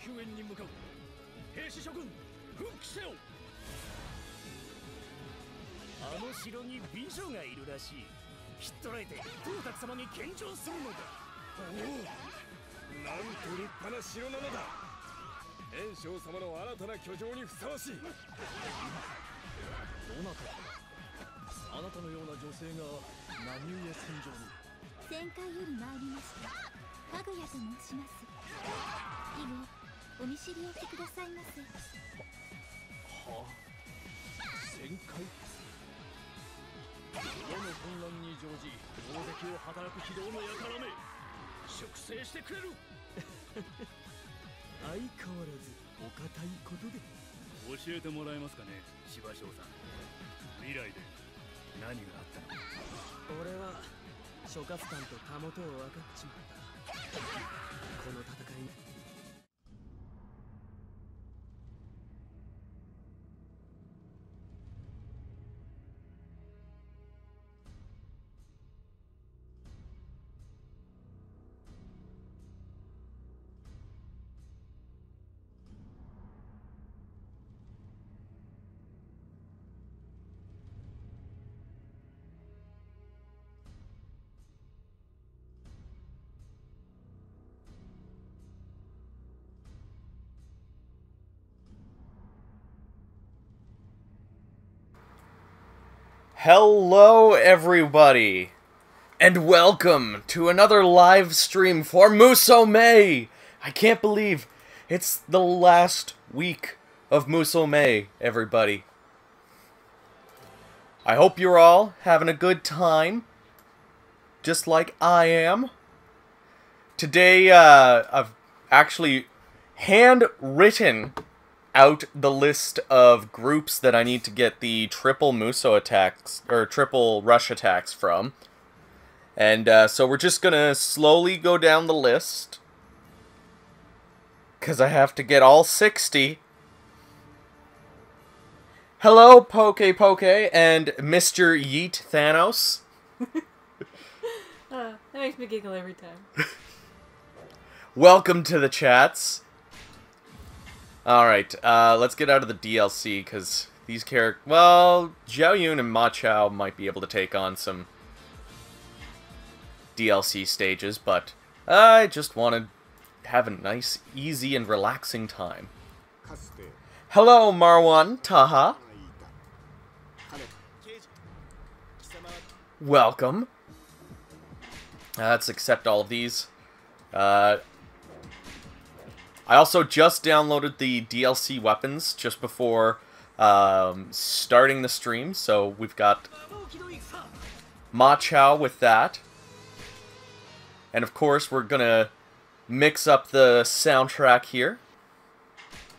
救援に向かう。兵士諸君、奮起せよ。あの城に美女がいるらしい。ひっ捕らえて東卓様に献上するのだ。おお、なんと立派な城なのだ。炎章様の新たな居城にふさわしい。どなた、あなたのような女性が何故戦場に。戦艦より参りました。かぐやと申します。以後お見知りおきくださいませ。はあ、戦艦。世の混乱に乗じ大敵を働く非道の輩め、粛清してくれる。相変わらずお堅いことで。教えてもらえますかね、芝生さん。未来で何があったの。俺は諸葛官とたもとを分かっちまった。この戦いにHello everybody, and welcome to another live stream for Musou. I can't believe it's the last week of Musou, everybody. I hope you're all having a good time, just like I am. Today, I've actually handwritten out the list of groups that I need to get the triple Musou attacks, or triple rush attacks from. And so we're just gonna slowly go down the list, because I have to get all 60. Hello, Poke and Mr. Yeet Thanos. That makes me giggle every time. Welcome to the chats. Alright, let's get out of the DLC, because these characters... Well, Zhao Yun and Ma Chao might be able to take on some DLC stages, but I just want to have a nice, easy, and relaxing time. Hello, Marwan Taha. Welcome. Let's accept all of these. I also just downloaded the DLC weapons just before starting the stream, so we've got Ma Chao with that. And of course, we're gonna mix up the soundtrack here.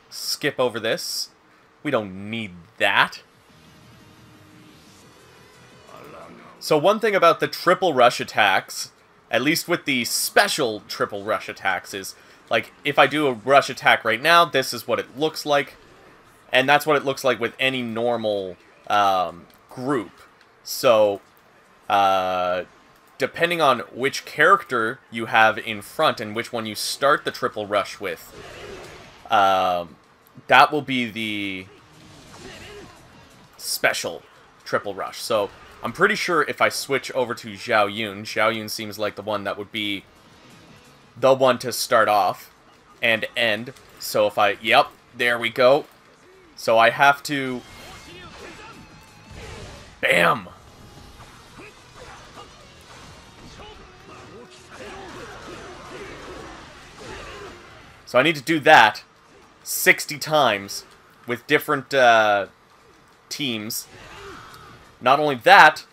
Skip over this. We don't need that. So one thing about the triple rush attacks, at least with the special triple rush attacks, is like, if I do a rush attack right now, this is what it looks like. And that's what it looks like with any normal group. So, depending on which character you have in front and which one you start the triple rush with, that will be the special triple rush. So, I'm pretty sure if I switch over to Zhao Yun seems like the one that would be the one to start off and end. So if I... Yep, there we go. So I have to... Bam! So I need to do that 60 times with different teams. Not only that,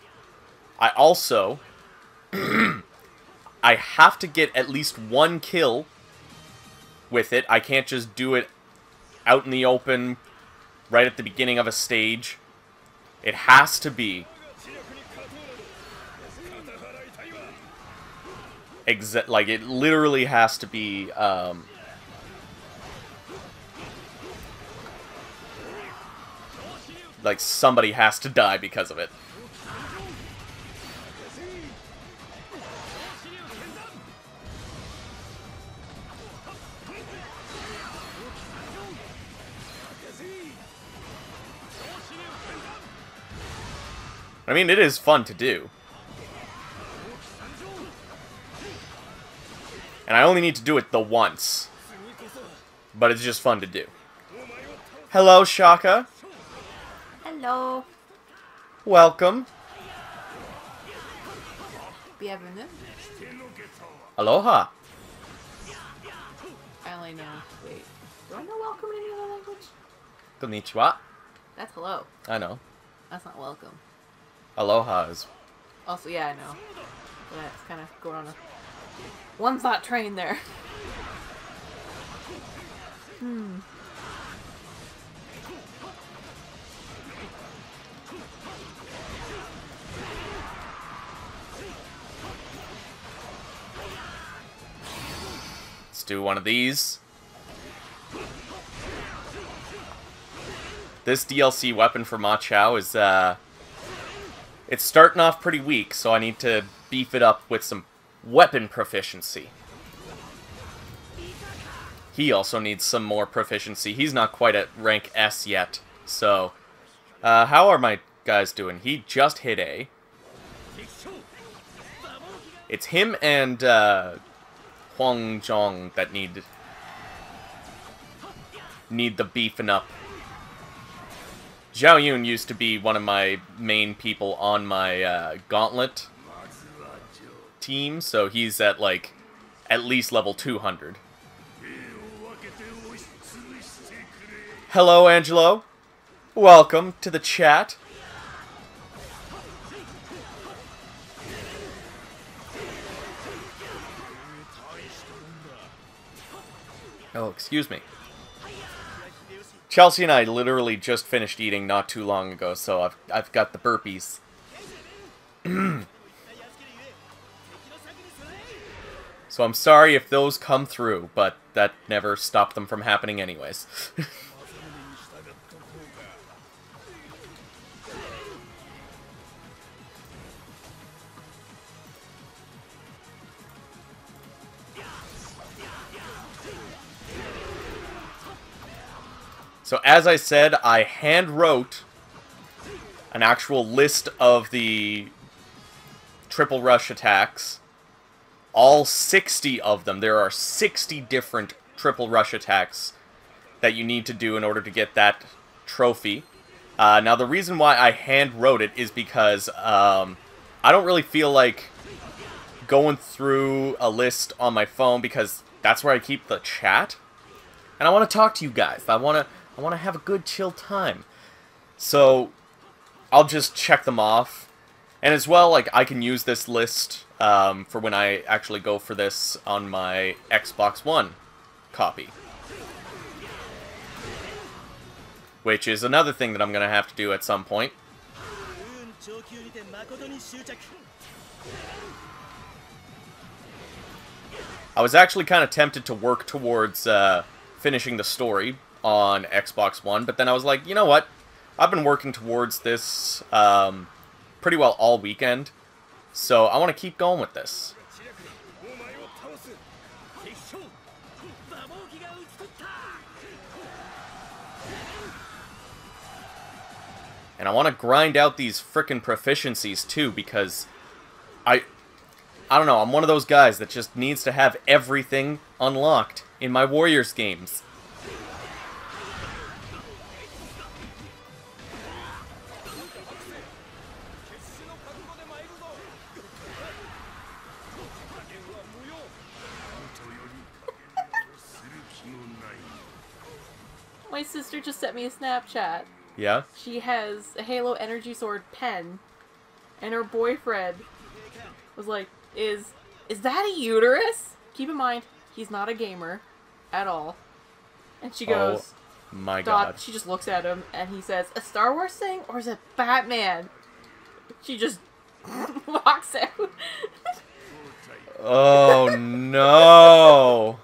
I also... I have to get at least one kill with it. I can't just do it out in the open right at the beginning of a stage. It has to be like, it literally has to be like, somebody has to die because of it. I mean, it is fun to do. And I only need to do it the once. But it's just fun to do. Hello, Shaka. Hello. Welcome. Bienvenue. Aloha. I only know. Wait. Do I know welcome in any other language? Konnichiwa. That's hello. I know. That's not welcome. Aloha is... Also, yeah, I know. But that's kind of going on a one-thought train there. Let's do one of these. This DLC weapon for Ma Chao is, it's starting off pretty weak, so I need to beef it up with some weapon proficiency. He also needs some more proficiency. He's not quite at rank S yet, so... how are my guys doing? He just hit A. It's him and, Huang Zhong that need the beefing up. Zhao Yun used to be one of my main people on my Gauntlet team, so he's at like at least level 200. Hello, Angelo. Welcome to the chat. Oh, excuse me. Chelsea and I literally just finished eating not too long ago, so I've got the burpees. So I'm sorry if those come through, but that never stopped them from happening anyways. So as I said, I hand wrote an actual list of the triple rush attacks. All 60 of them. There are 60 different triple rush attacks that you need to do in order to get that trophy. Now the reason why I hand wrote it is because I don't really feel like going through a list on my phone because that's where I keep the chat. And I want to talk to you guys. I want to have a good chill time. So I'll just check them off. And as well, like, I can use this list for when I actually go for this on my Xbox One copy. Which is another thing that I'm going to have to do at some point. I was actually kind of tempted to work towards finishing the story on Xbox One, but then I was like, you know what? I've been working towards this pretty well all weekend, so I want to keep going with this. And I want to grind out these frickin' proficiencies too, because I don't know, I'm one of those guys that just needs to have everything unlocked in my Warriors games. My sister just sent me a Snapchat. Yeah? She has a Halo Energy Sword pen, and her boyfriend was like, is that a uterus? Keep in mind, he's not a gamer at all. And she goes, oh my god. She just looks at him, and he says, a Star Wars thing, or is it Batman? She just walks out. Oh no.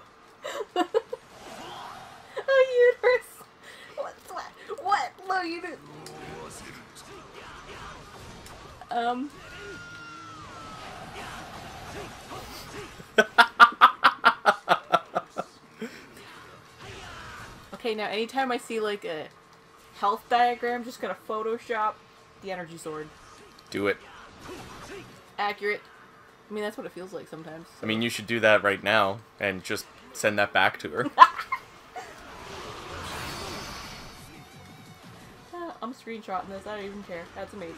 A uterus. What? No, you didn't. Okay, now anytime I see like a health diagram, just gonna Photoshop the energy sword. Do it. Accurate. I mean, that's what it feels like sometimes. I mean, you should do that right now and just send that back to her. I'm screenshotting this. I don't even care. That's amazing.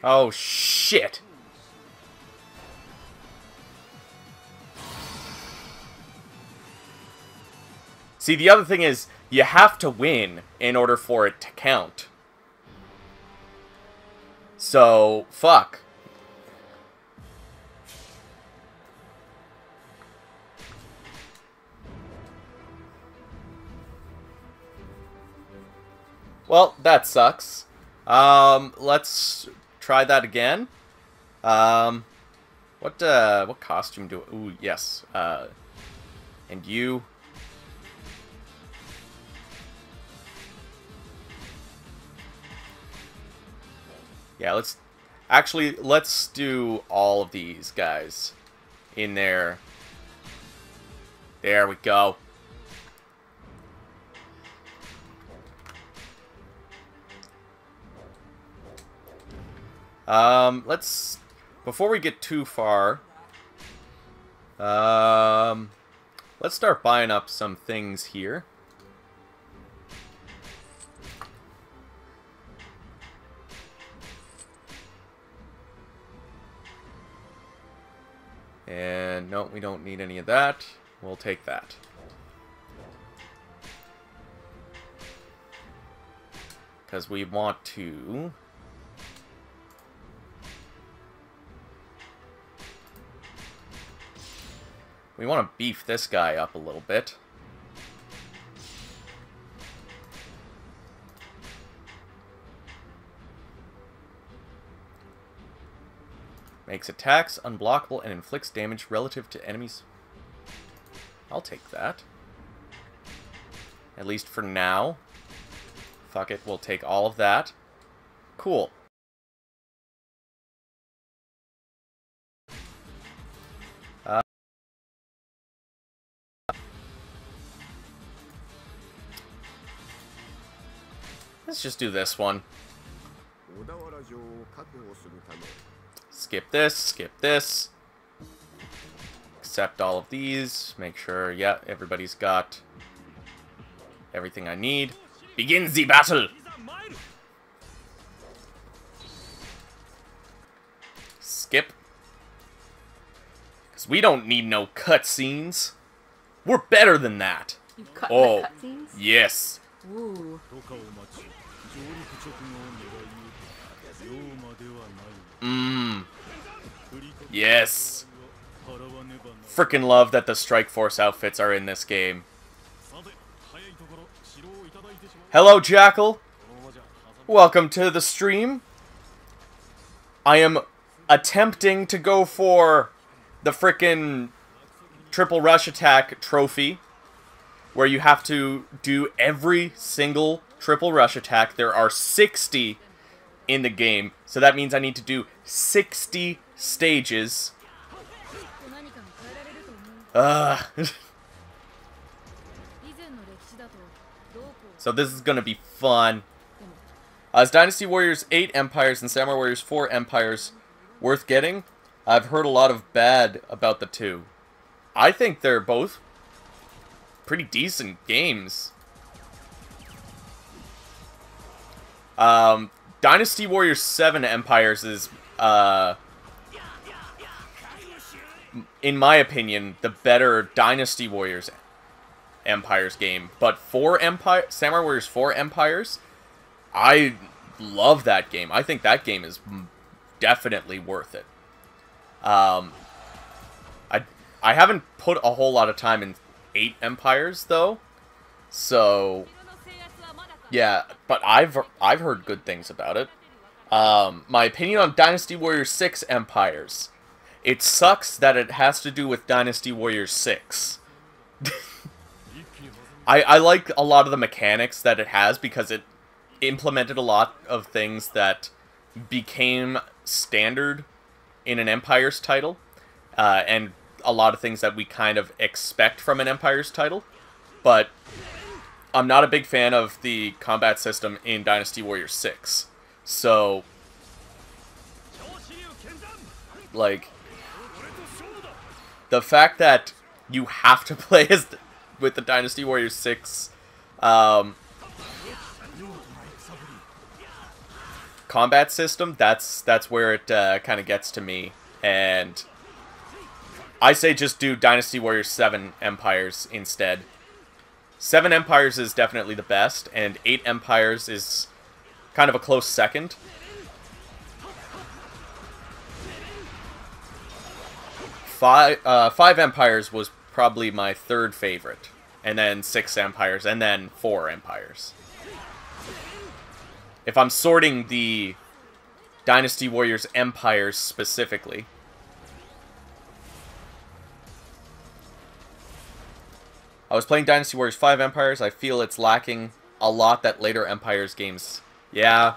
Oh, shit. See, the other thing is, you have to win in order for it to count. So, fuck. Well, that sucks. Let's try that again. What costume do... Ooh, yes. And you... Yeah, let's do all of these guys in there. There we go. Before we get too far, let's start buying up some things here. And no, we don't need any of that. We'll take that. Because we want to... We want to beef this guy up a little bit. Makes attacks unblockable and inflicts damage relative to enemies. I'll take that. At least for now. Fuck it, we'll take all of that. Cool. Let's just do this one. Skip this, skip this. Accept all of these. Make sure, yeah, everybody's got everything I need. Begin the battle! Skip. Because we don't need no cutscenes. We're better than that. You cut Oh, the cutscenes? yes. Ooh. Yes. Frickin' love that the Strike Force outfits are in this game. Hello, Jackal. Welcome to the stream. I am attempting to go for the frickin' Triple Rush Attack trophy, where you have to do every single Triple Rush Attack. There are 60 in the game, so that means I need to do 60 stages. So this is gonna be fun. Is Dynasty Warriors 8 Empires and Samurai Warriors 4 Empires worth getting? I've heard a lot of bad about the two. I think they're both pretty decent games. Dynasty Warriors 7 Empires is, in my opinion, the better Dynasty Warriors Empires game. But Samurai Warriors 4 Empires, I love that game. I think that game is definitely worth it. I haven't put a whole lot of time in 8 Empires though, so yeah. But I've heard good things about it. My opinion on Dynasty Warriors 6 Empires: it sucks that it has to do with Dynasty Warriors 6. I like a lot of the mechanics that it has because it implemented a lot of things that became standard in an Empires title, and a lot of things that we kind of expect from an Empires title. But I'm not a big fan of the combat system in Dynasty Warriors 6. So Like, the fact that you have to play as with the Dynasty Warriors 6 combat system, that's where it kind of gets to me. And I say just do Dynasty Warriors 7 Empires instead. 7 Empires is definitely the best, and 8 Empires is kind of a close second. 5 Empires was probably my third favorite, and then 6 Empires, and then 4 Empires. If I'm sorting the Dynasty Warriors Empires specifically. I was playing Dynasty Warriors 5 Empires. I feel it's lacking a lot that later Empires games. Yeah,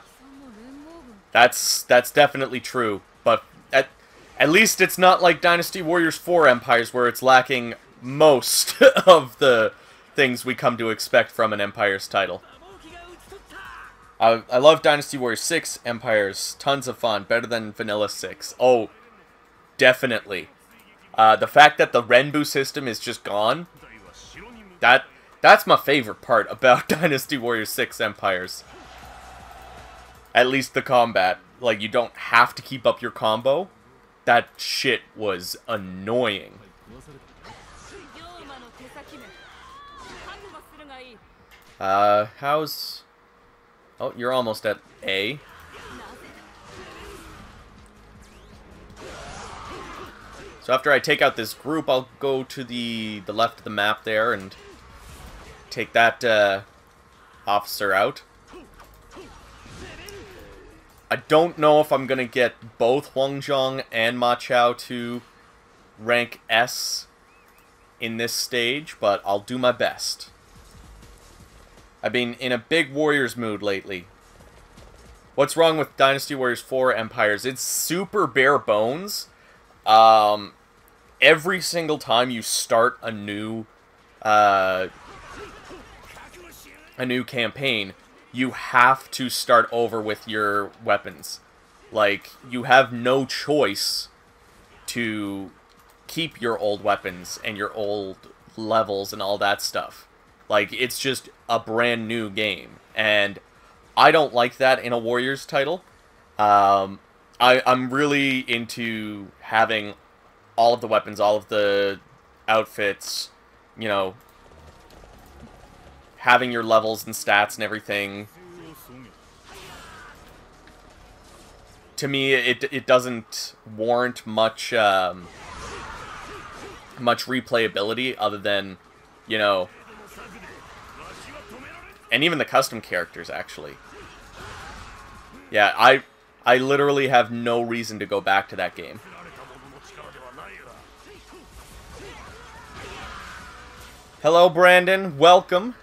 that's definitely true. But at least it's not like Dynasty Warriors 4 Empires where it's lacking most of the things we come to expect from an Empires title. I love Dynasty Warriors 6 Empires. Tons of fun. Better than Vanilla 6. Oh, definitely. The fact that the Renbu system is just gone, that's my favorite part about Dynasty Warriors 6 Empires. At least the combat. Like, you don't have to keep up your combo. That shit was annoying. How's... Oh, you're almost at A. So after I take out this group, I'll go to the left of the map there and take that officer out. I don't know if I'm going to get both Huang Zhong and Ma Chao to rank S in this stage, but I'll do my best. I've been in a big Warriors mood lately. What's wrong with Dynasty Warriors 4 Empires? It's super bare bones. Every single time you start a new campaign, you have to start over with your weapons. Like, you have no choice to keep your old weapons and your old levels and all that stuff. Like, it's just a brand new game. And I don't like that in a Warriors title. I'm really into having all of the weapons, all of the outfits, you know, having your levels and stats and everything. To me, it doesn't warrant much replayability other than, you know, and even the custom characters, actually. Yeah, I literally have no reason to go back to that game. Hello, Brandon. Welcome.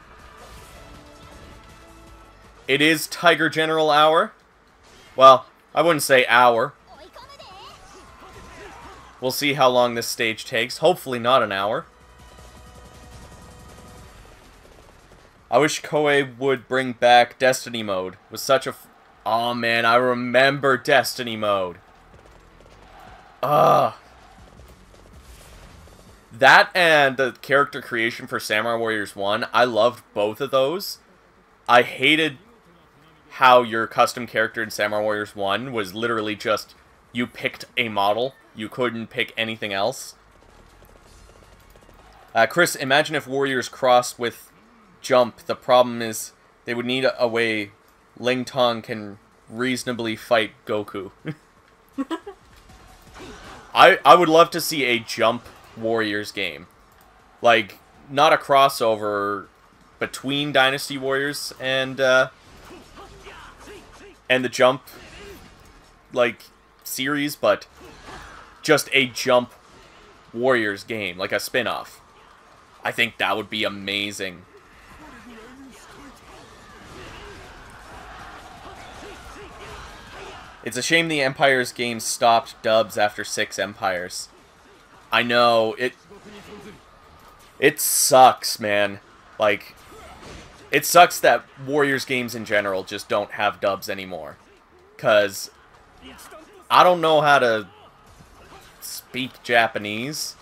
It is Tiger General Hour. Well, I wouldn't say hour. We'll see how long this stage takes. Hopefully not an hour. I wish Koei would bring back Destiny mode. It was such a... Oh man, I remember Destiny mode. Ugh. That and the character creation for Samurai Warriors 1, I loved both of those. I hated how your custom character in Samurai Warriors 1 was literally just, you picked a model. You couldn't pick anything else. Chris, imagine if Warriors crossed with Jump. The problem is they would need a way Ling Tong can reasonably fight Goku. I would love to see a Jump Warriors game. Like, not a crossover between Dynasty Warriors and the Jump, like, series, but just a Jump Warriors game, like a spin-off. I think that would be amazing. It's a shame the Empires game stopped dubs after 6 Empires. I know, it sucks, man. Like, it sucks that Warriors games in general just don't have dubs anymore. 'Cause I don't know how to speak Japanese.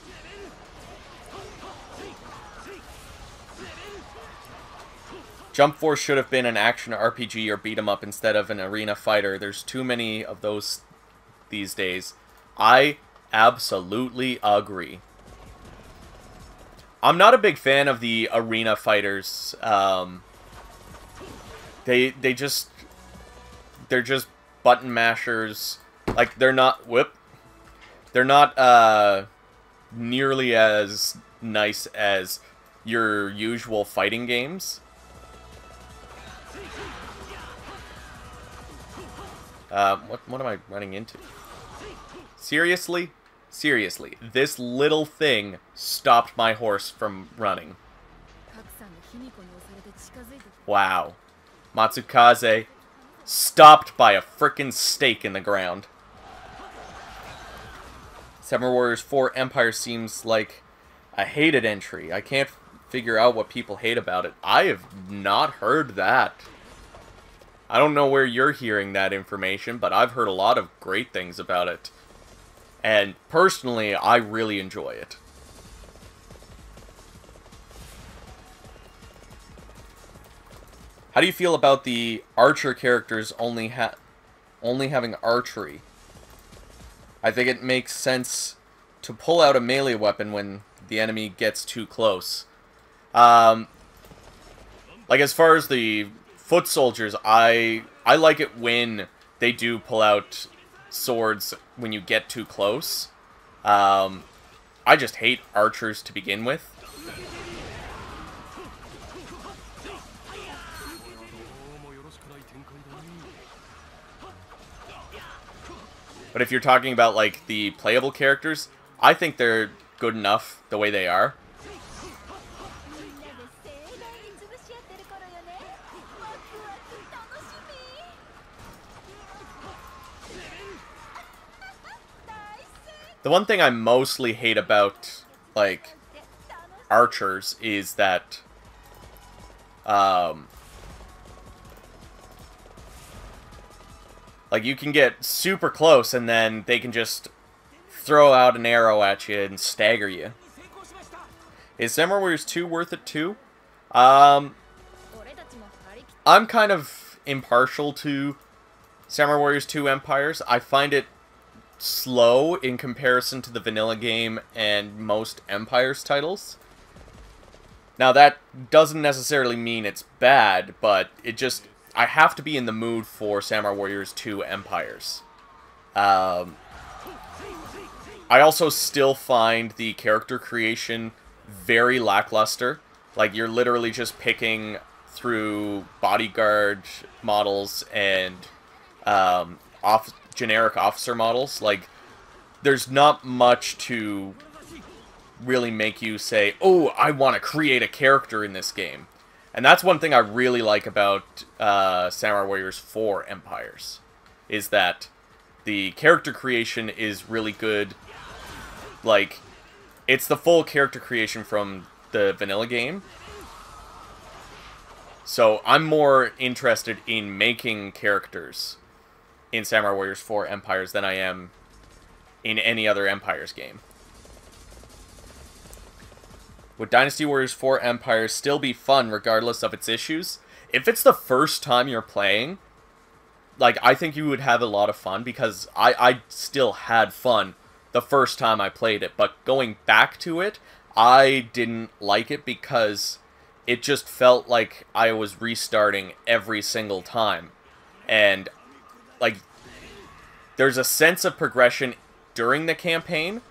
Jump Force should have been an action RPG or beat 'em up instead of an arena fighter. There's too many of those these days. I absolutely agree. I'm not a big fan of the arena fighters. They're just button mashers. Like, they're not nearly as nice as your usual fighting games. What am I running into? Seriously? Seriously, this little thing stopped my horse from running. Wow. Matsukaze stopped by a frickin' stake in the ground. Samurai Warriors 4 Empire seems like a hated entry. I can't figure out what people hate about it. I have not heard that. I don't know where you're hearing that information, but I've heard a lot of great things about it. And personally, I really enjoy it. How do you feel about the archer characters only having archery? I think it makes sense to pull out a melee weapon when the enemy gets too close. Like, as far as the foot soldiers, I like it when they do pull out swords when you get too close. I just hate archers to begin with. But if you're talking about, like, the playable characters, I think they're good enough the way they are. The one thing I mostly hate about, like, archers is that, like, you can get super close and then they can just throw out an arrow at you and stagger you. Is Samurai Warriors 2 worth it too? I'm kind of impartial to Samurai Warriors 2 Empires. I find it slow in comparison to the vanilla game and most Empires titles. Now, that doesn't necessarily mean it's bad, but it just... I have to be in the mood for Samurai Warriors 2 Empires. I also still find the character creation very lackluster. Like, you're literally just picking through bodyguard models and generic officer models. Like, there's not much to really make you say, oh, I want to create a character in this game. And that's one thing I really like about Samurai Warriors 4 Empires, is that the character creation is really good. Like, it's the full character creation from the vanilla game. So I'm more interested in making characters in Samurai Warriors 4 Empires than I am in any other Empires game. Would Dynasty Warriors 4 Empires still be fun regardless of its issues? If it's the first time you're playing, like, I think you would have a lot of fun, because I still had fun the first time I played it. But going back to it, I didn't like it because it just felt like I was restarting every single time. And, like, there's a sense of progression during the campaign,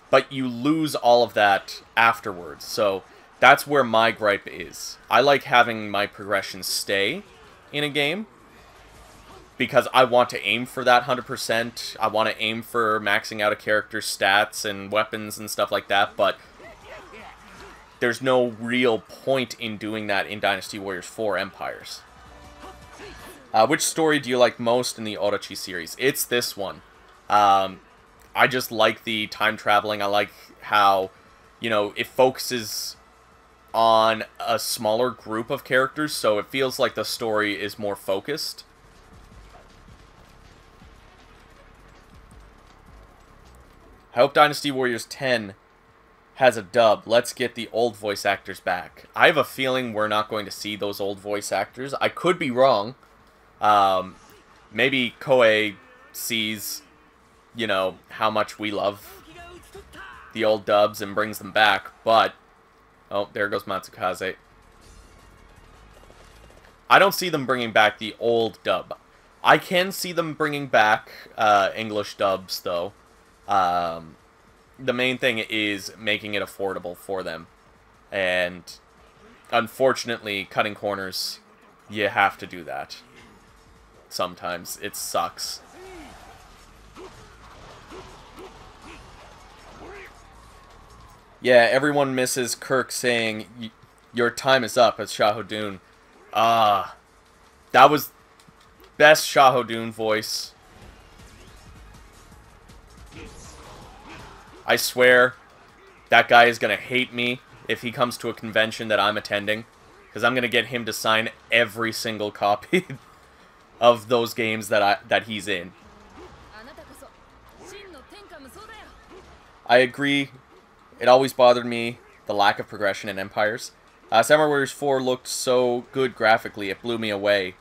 but you lose all of that afterwards. So that's where my gripe is. I like having my progression stay in a game, because I want to aim for that 100%. I want to aim for maxing out a character's stats and weapons and stuff like that, but there's no real point in doing that in Dynasty Warriors 4 Empires. Which story do you like most in the Orochi series? It's this one. I just like the time traveling. I like how, you know, it focuses on a smaller group of characters, so it feels like the story is more focused. I hope Dynasty Warriors 10 has a dub. Let's get the old voice actors back. I have a feeling we're not going to see those old voice actors. I could be wrong. Maybe Koei sees, you know, how much we love the old dubs and brings them back, but... Oh, there goes Matsukaze. I don't see them bringing back the old dub. I can see them bringing back English dubs, though. The main thing is making it affordable for them. And unfortunately, cutting corners, you have to do that. Sometimes. It sucks. Yeah, everyone misses Kirk saying, "Your time is up" as Shahodun. That was best Shahodun voice. I swear, that guy is going to hate me if he comes to a convention that I'm attending. Because I'm going to get him to sign every single copy of those games that he's in. I agree. It always bothered me, the lack of progression in Empires. Samurai Warriors 4 looked so good graphically, it blew me away.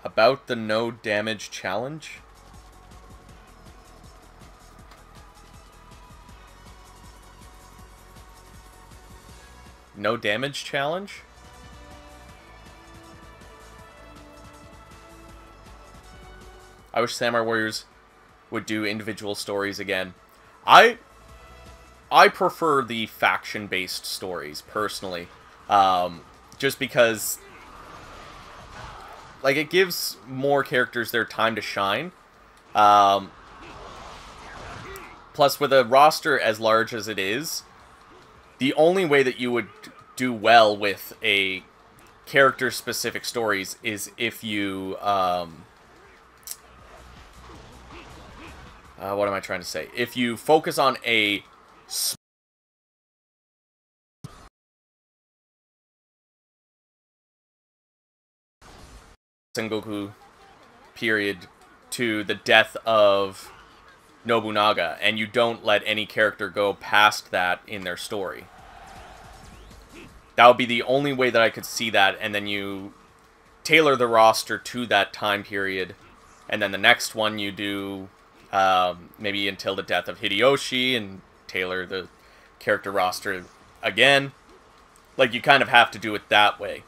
About the no damage challenge? No damage challenge? I wish Samurai Warriors would do individual stories again. I prefer the faction-based stories, personally. Just because, like, it gives more characters their time to shine. Plus, with a roster as large as it is, the only way that you would do well with a character-specific stories is if you, what am I trying to say? If you focus on a Sengoku period to the death of Nobunaga, and you don't let any character go past that in their story. That would be the only way that I could see that, and then you tailor the roster to that time period, and then the next one you do maybe until the death of Hideyoshi, and tailor the character roster again. Like, you kind of have to do it that way.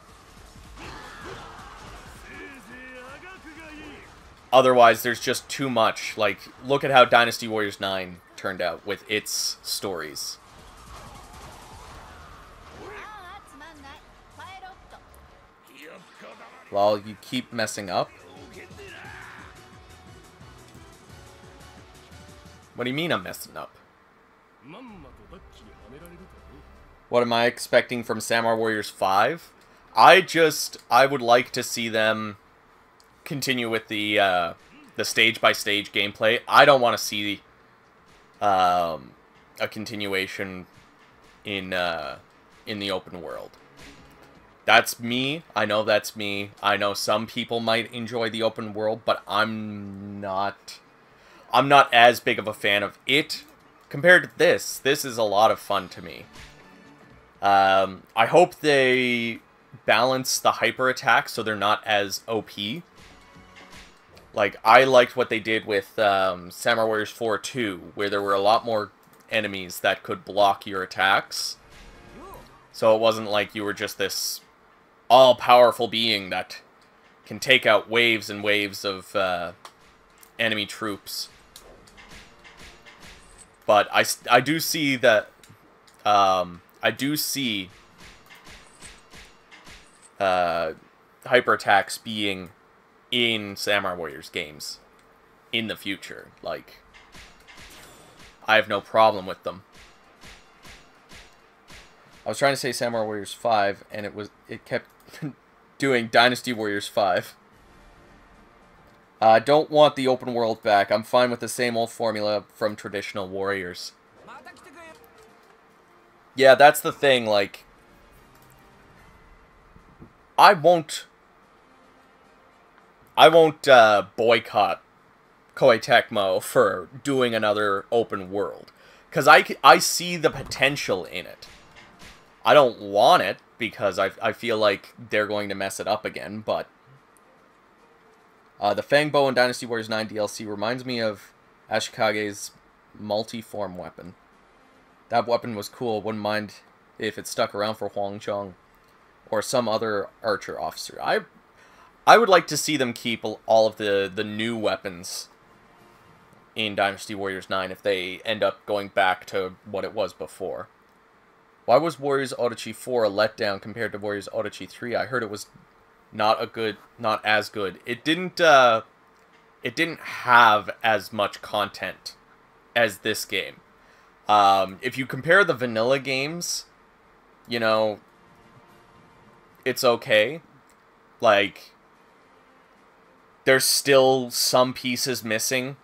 Otherwise, there's just too much. Like, look at how Dynasty Warriors 9 turned out with its stories. Well, you keep messing up. What do you mean I'm messing up? What am I expecting from Samurai Warriors 5? I would like to see them continue with the stage-by-stage gameplay. I don't want to see a continuation in the open world. That's me. I know that's me. I know some people might enjoy the open world, but I'm not as big of a fan of it compared to this. This is a lot of fun to me. I hope they balance the hyper attacks so they're not as OP. Like, I liked what they did with Samurai Warriors 4 2, where there were a lot more enemies that could block your attacks. So it wasn't like you were just this all-powerful being that can take out waves and waves of enemy troops. But I do see that I do see hyper attacks being in Samurai Warriors games in the future. Like, I have no problem with them. I was trying to say Samurai Warriors 5, and it kept doing Dynasty Warriors 5. I don't want the open world back. I'm fine with the same old formula from traditional Warriors. Yeah, that's the thing, like, I won't boycott Koei Tecmo for doing another open world. Because I see the potential in it. I don't want it, because I feel like they're going to mess it up again, but... the Fangbow in Dynasty Warriors 9 DLC reminds me of Ashikage's multi-form weapon. That weapon was cool, wouldn't mind if it stuck around for Huang Chong or some other archer officer. I would like to see them keep all of the new weapons in Dynasty Warriors 9 if they end up going back to what it was before. Why was Warriors Orochi 4 a letdown compared to Warriors Orochi 3? I heard it was not as good. It didn't have as much content as this game. If you compare the vanilla games, you know, it's okay. Like, there's still some pieces missing,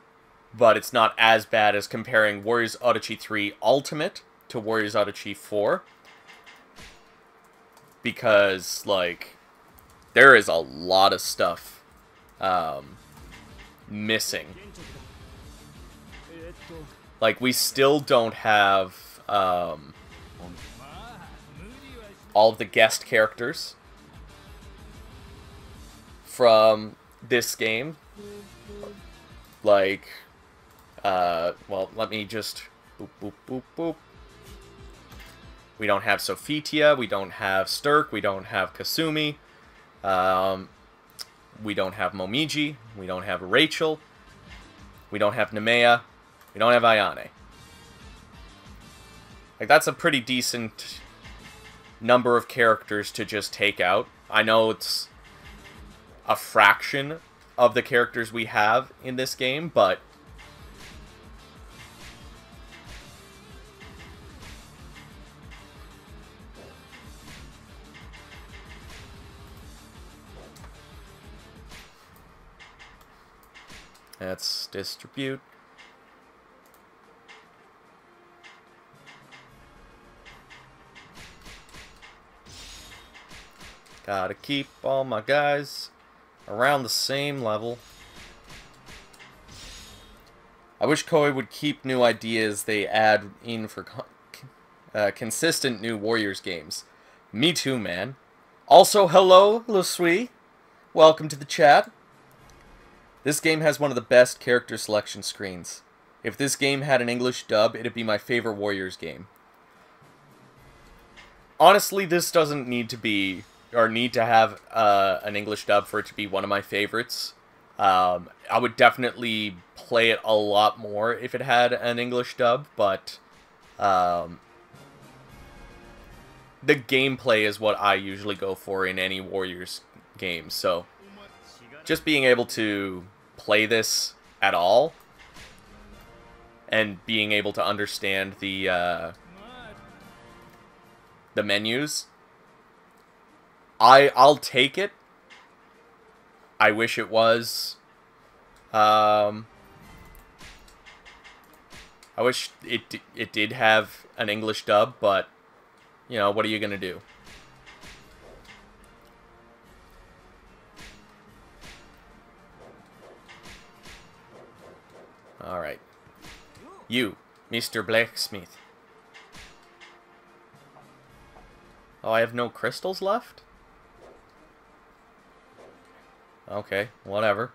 but it's not as bad as comparing Warriors Orochi 3 Ultimate to Warriors Orochi 4. Because, like, there is a lot of stuff missing. Like, we still don't have all of the guest characters from this game. Like, well, let me just boop, boop, boop, boop. We don't have Sophitia, we don't have Sturk, we don't have Kasumi, we don't have Momiji, we don't have Rachel, we don't have Nemea, we don't have Ayane. Like, that's a pretty decent number of characters to just take out. I know it's a fraction of the characters we have in this game, but let's distribute. Gotta keep all my guys around the same level. I wish Koei would keep new ideas they add in for consistent new Warriors games. Me too, man. Also, hello, Lusui. Welcome to the chat. This game has one of the best character selection screens. If this game had an English dub, it'd be my favorite Warriors game. Honestly, this doesn't need to be, or need to have an English dub for it to be one of my favorites. I would definitely play it a lot more if it had an English dub, but the gameplay is what I usually go for in any Warriors game, so just being able to play this at all and being able to understand the menus, I'll take it. I wish it was I wish it did have an English dub, but you know, what are you gonna do? Alright. You, Mr. Blacksmith. Oh, I have no crystals left? Okay, whatever.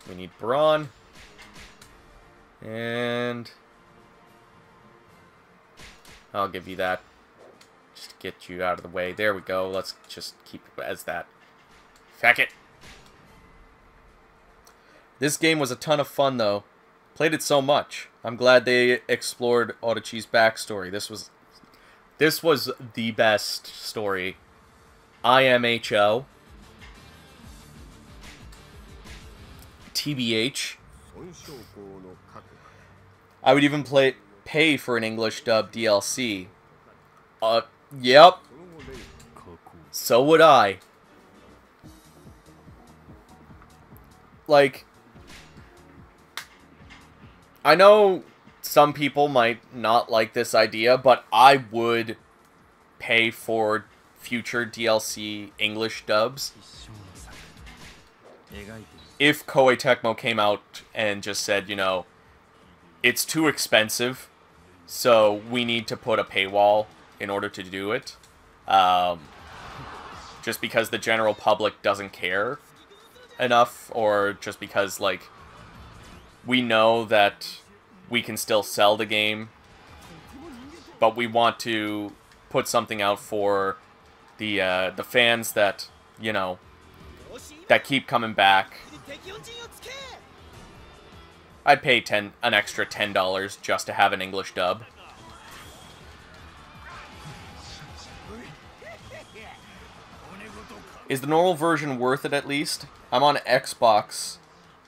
We need brawn. And I'll give you that. Just to get you out of the way. There we go. Let's just keep it as that. Feck it. This game was a ton of fun, though. Played it so much. I'm glad they explored Orochi's backstory. This was the best story. IMHO. TBH. I would even pay for an English dub DLC. Yep. So would I. Like, I know some people might not like this idea, but I would pay for future DLC English dubs. If Koei Tecmo came out and just said, you know, it's too expensive, so we need to put a paywall in order to do it. Just because the general public doesn't care enough, or just because, like, we know that we can still sell the game, but we want to put something out for the fans that, you know, that keep coming back. I'd pay an extra $10 just to have an English dub. Is the normal version worth it at least? I'm on Xbox,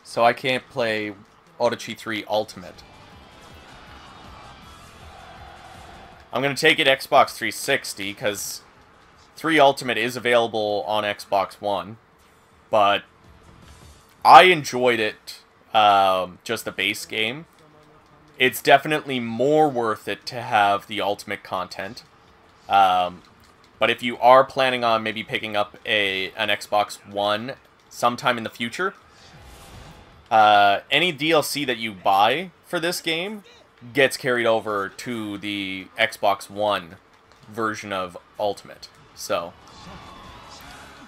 so I can't play Odyssey 3 Ultimate. I'm going to take it Xbox 360, because 3 Ultimate is available on Xbox One. But I enjoyed it, just the base game. It's definitely more worth it to have the Ultimate content. But if you are planning on maybe picking up an Xbox One sometime in the future, any DLC that you buy for this game gets carried over to the Xbox One version of Ultimate. So,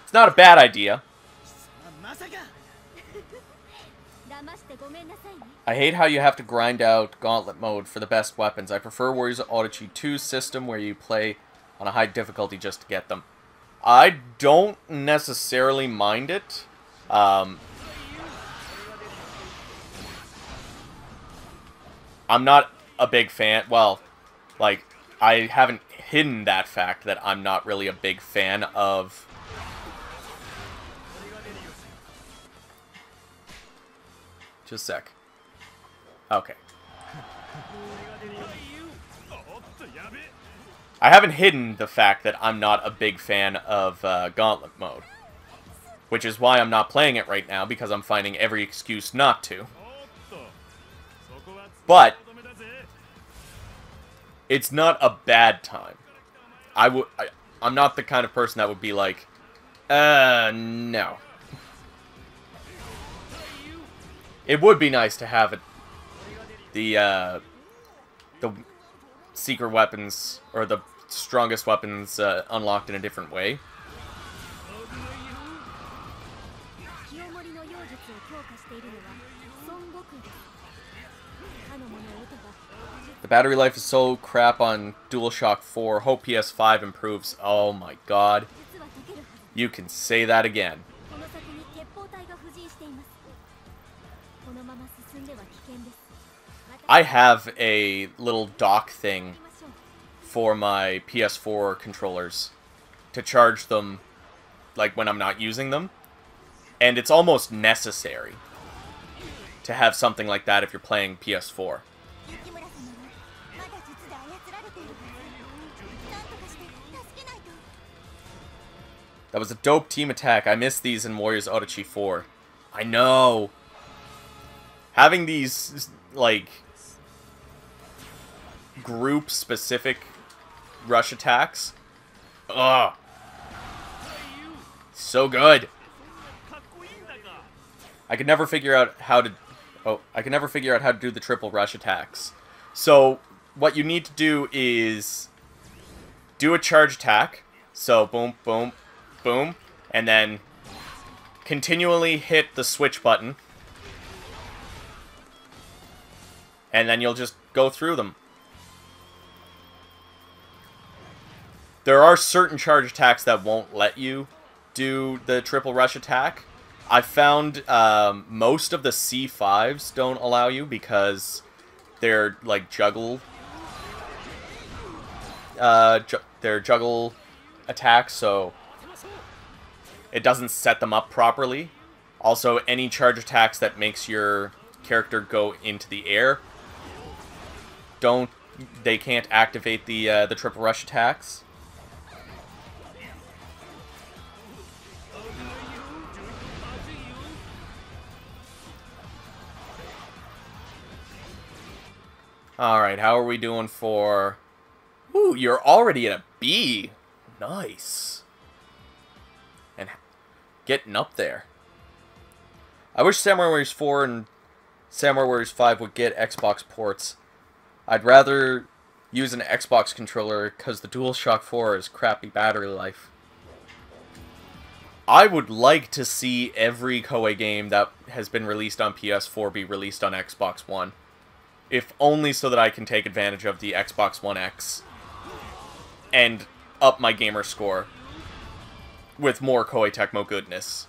it's not a bad idea. I hate how you have to grind out Gauntlet mode for the best weapons. I prefer Warriors Odyssey 2's system where you play on a high difficulty just to get them. I don't necessarily mind it. I'm not a big fan. Well, like, I haven't hidden that fact that I'm not really a big fan of... Just a sec. Okay. I haven't hidden the fact that I'm not a big fan of Gauntlet mode. Which is why I'm not playing it right now, because I'm finding every excuse not to. But it's not a bad time. I'm not the kind of person that would be like, no. It would be nice to have it, the secret weapons, or the strongest weapons, unlocked in a different way. The battery life is so crap on DualShock 4. Hope PS5 improves. Oh my god. You can say that again. I have a little dock thing for my PS4 controllers to charge them, like, when I'm not using them. And it's almost necessary to have something like that if you're playing PS4. That was a dope team attack. I missed these in Warriors Odyssey 4. I know. Having these, like, group-specific rush attacks. Ugh. So good. I could never figure out how to... Oh, I could never figure out how to do the triple rush attacks. So, what you need to do is do a charge attack. So, boom, boom, boom. And then continually hit the switch button. And then you'll just go through them. There are certain charge attacks that won't let you do the triple rush attack. I found most of the C5s don't allow you because they're like juggle. They're juggle attacks, so it doesn't set them up properly. Also, any charge attacks that makes your character go into the air, they can't activate the triple rush attacks. Alright, how are we doing for... Ooh, you're already at a B. Nice. And getting up there. I wish Samurai Warriors 4 and Samurai Warriors 5 would get Xbox ports. I'd rather use an Xbox controller because the DualShock 4 is crappy battery life. I would like to see every Koei game that has been released on PS4 be released on Xbox One. If only so that I can take advantage of the Xbox One X and up my gamer score with more Koei Tecmo goodness.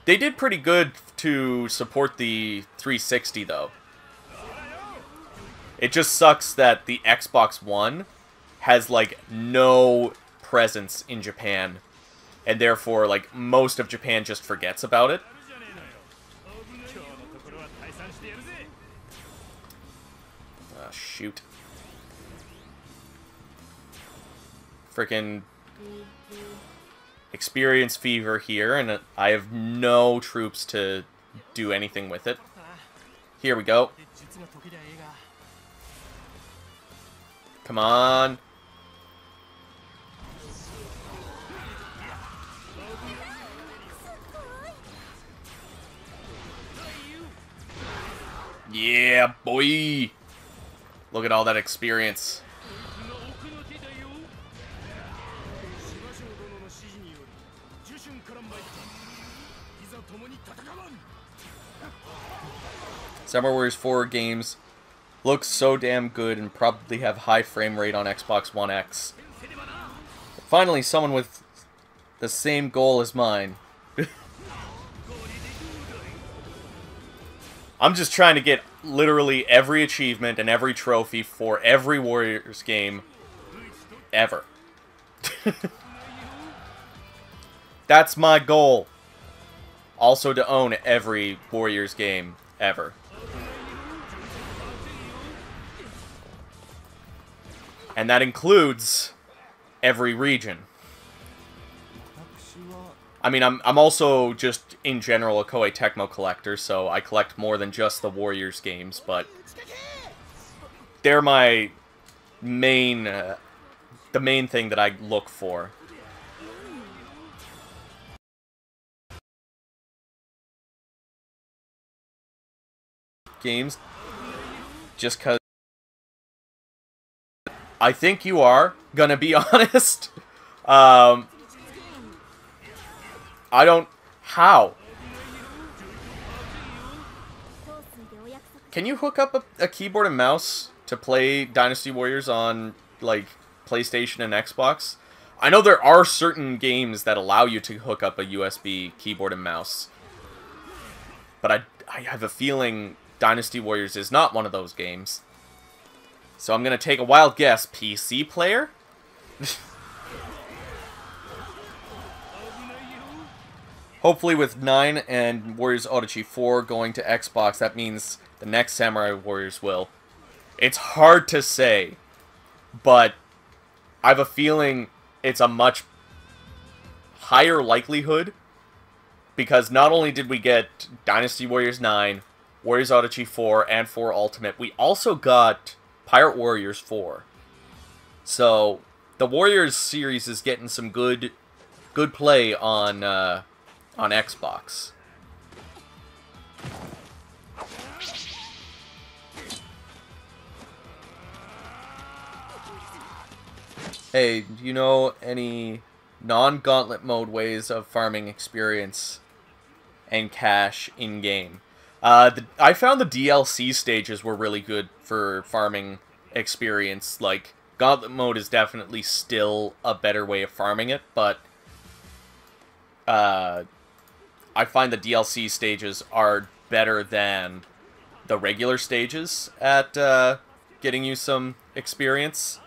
They did pretty good to support the 360 though. It just sucks that the Xbox One has like no presence in Japan, and therefore like most of Japan just forgets about it. Oh, shoot. Freaking experience fever here, and I have no troops to do anything with it. Here we go. Come on. Yeah, boy. Look at all that experience. Samurai Warriors 4 games look so damn good and probably have high frame rate on Xbox One X. Finally, someone with the same goal as mine. I'm just trying to get literally every achievement and every trophy for every Warriors game ever. That's my goal. Also to own every Warriors game ever. And that includes every region. I mean, I'm also just, in general, a Koei Tecmo collector, so I collect more than just the Warriors games, but they're my main, the main thing that I look for. Games, just cause I think you are gonna be honest. I don't... How? Can you hook up a keyboard and mouse to play Dynasty Warriors on, like, PlayStation and Xbox? I know there are certain games that allow you to hook up a USB keyboard and mouse. But I have a feeling Dynasty Warriors is not one of those games. So I'm gonna take a wild guess. PC player? Hopefully with 9 and Warriors Odyssey 4 going to Xbox, that means the next Samurai Warriors will. It's hard to say, but I have a feeling it's a much higher likelihood, because not only did we get Dynasty Warriors 9, Warriors Odyssey 4, and 4 Ultimate, we also got Pirate Warriors 4. So, the Warriors series is getting some good play on Xbox. Hey, do you know any non-gauntlet mode ways of farming experience and cash in-game? I found the DLC stages were really good for farming experience. Like, gauntlet mode is definitely still a better way of farming it, but I find the DLC stages are better than the regular stages at getting you some experience.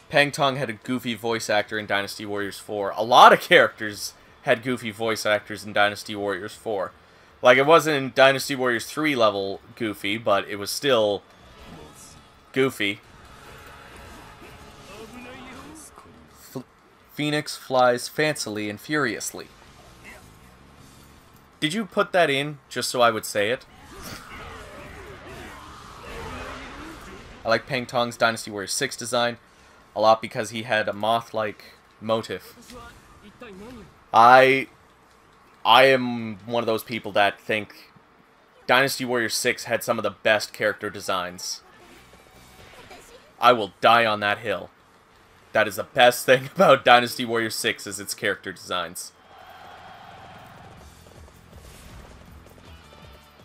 Pang Tong had a goofy voice actor in Dynasty Warriors 4. A lot of characters had goofy voice actors in Dynasty Warriors 4. Like, it wasn't in Dynasty Warriors 3 level goofy, but it was still goofy. Phoenix flies fancily and furiously. Did you put that in just so I would say it? I like Peng Tong's Dynasty Warriors 6 design a lot because he had a moth-like motif. I am one of those people that think Dynasty Warriors 6 had some of the best character designs. I will die on that hill. That is the best thing about Dynasty Warriors 6 is its character designs.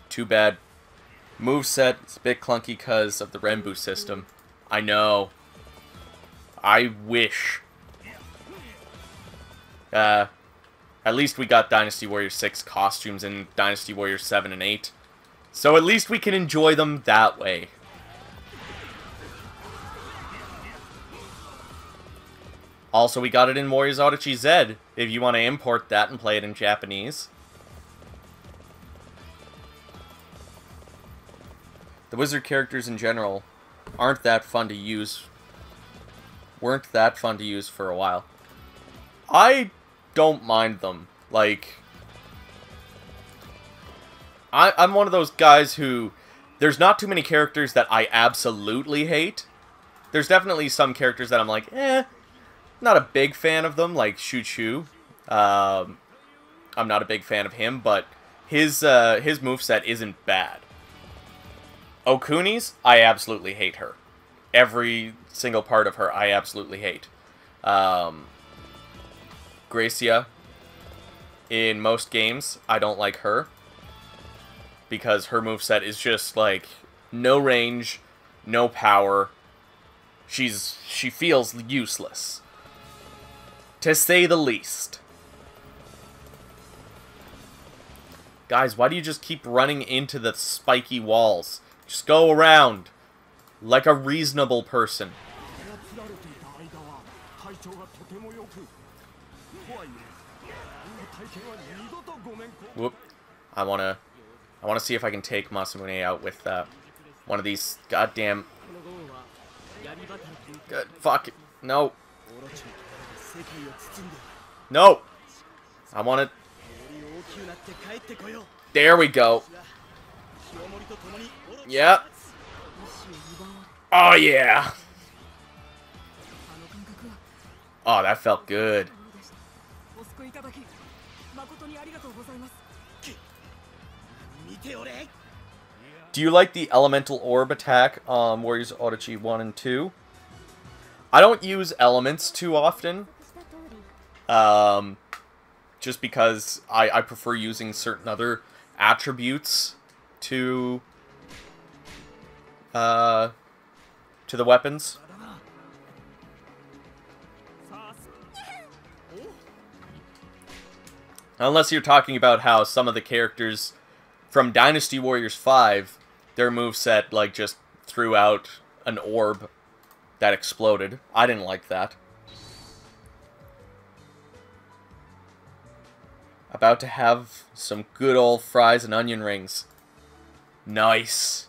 Too bad. Moveset is a bit clunky because of the Renbu system. I know. I wish. At least we got Dynasty Warriors 6 costumes in Dynasty Warriors 7 and 8. So at least we can enjoy them that way. Also, we got it in Warriors Orochi Z, if you want to import that and play it in Japanese. The wizard characters in general aren't that fun to use. Weren't that fun to use for a while. I don't mind them. Like, I'm one of those guys who, there's not too many characters that I absolutely hate. There's definitely some characters that I'm like, not a big fan of them, like Shu Chu. I'm not a big fan of him, but his moveset isn't bad. Okuni's, I absolutely hate her. Every single part of her, I absolutely hate. Gracia, in most games, I don't like her. Because her moveset is just, like, no range, no power. She feels useless. To say the least. Guys, why do you just keep running into the spiky walls? Just go around. Like a reasonable person. Whoop. I wanna see if I can take Masamune out with one of these goddamn... Fuck it. No. No! I want it. There we go. Yep. Oh, yeah. Oh, that felt good. Do you like the Elemental Orb attack on Warriors Orochi 1 and 2? I don't use elements too often. Just because I prefer using certain other attributes to the weapons. Unless you're talking about how some of the characters from Dynasty Warriors 5, their moveset, like, just threw out an orb that exploded. I didn't like that. About to have some good old fries and onion rings. Nice.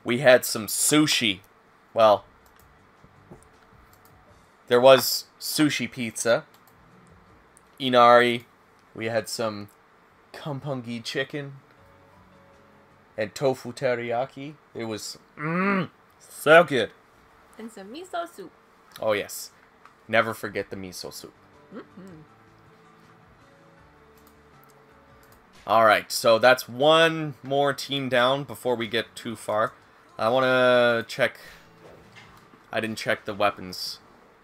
We had some sushi. Well, there was sushi pizza. Inari. We had some kampungi chicken. And tofu teriyaki. It was so good. And some miso soup. Oh yes. Never forget the miso soup. Alright, so that's one more team down before we get too far. I want to check... I didn't check the weapons.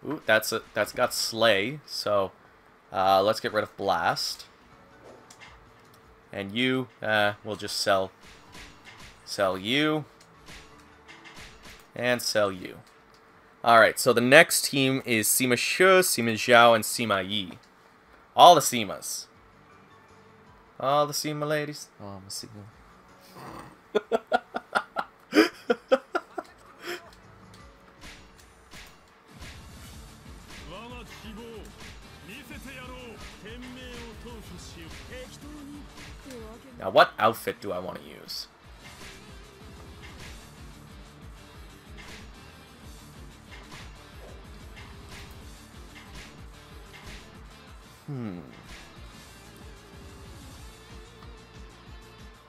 Ooh, that's got Slay, so let's get rid of Blast. And you, we'll just sell you. And sell you. Alright, so the next team is Sima Shi, Sima Zhao, and Sima Yi. All the Simas. All the Sima ladies. Oh, I'm a Sima. Now, what outfit do I want to use?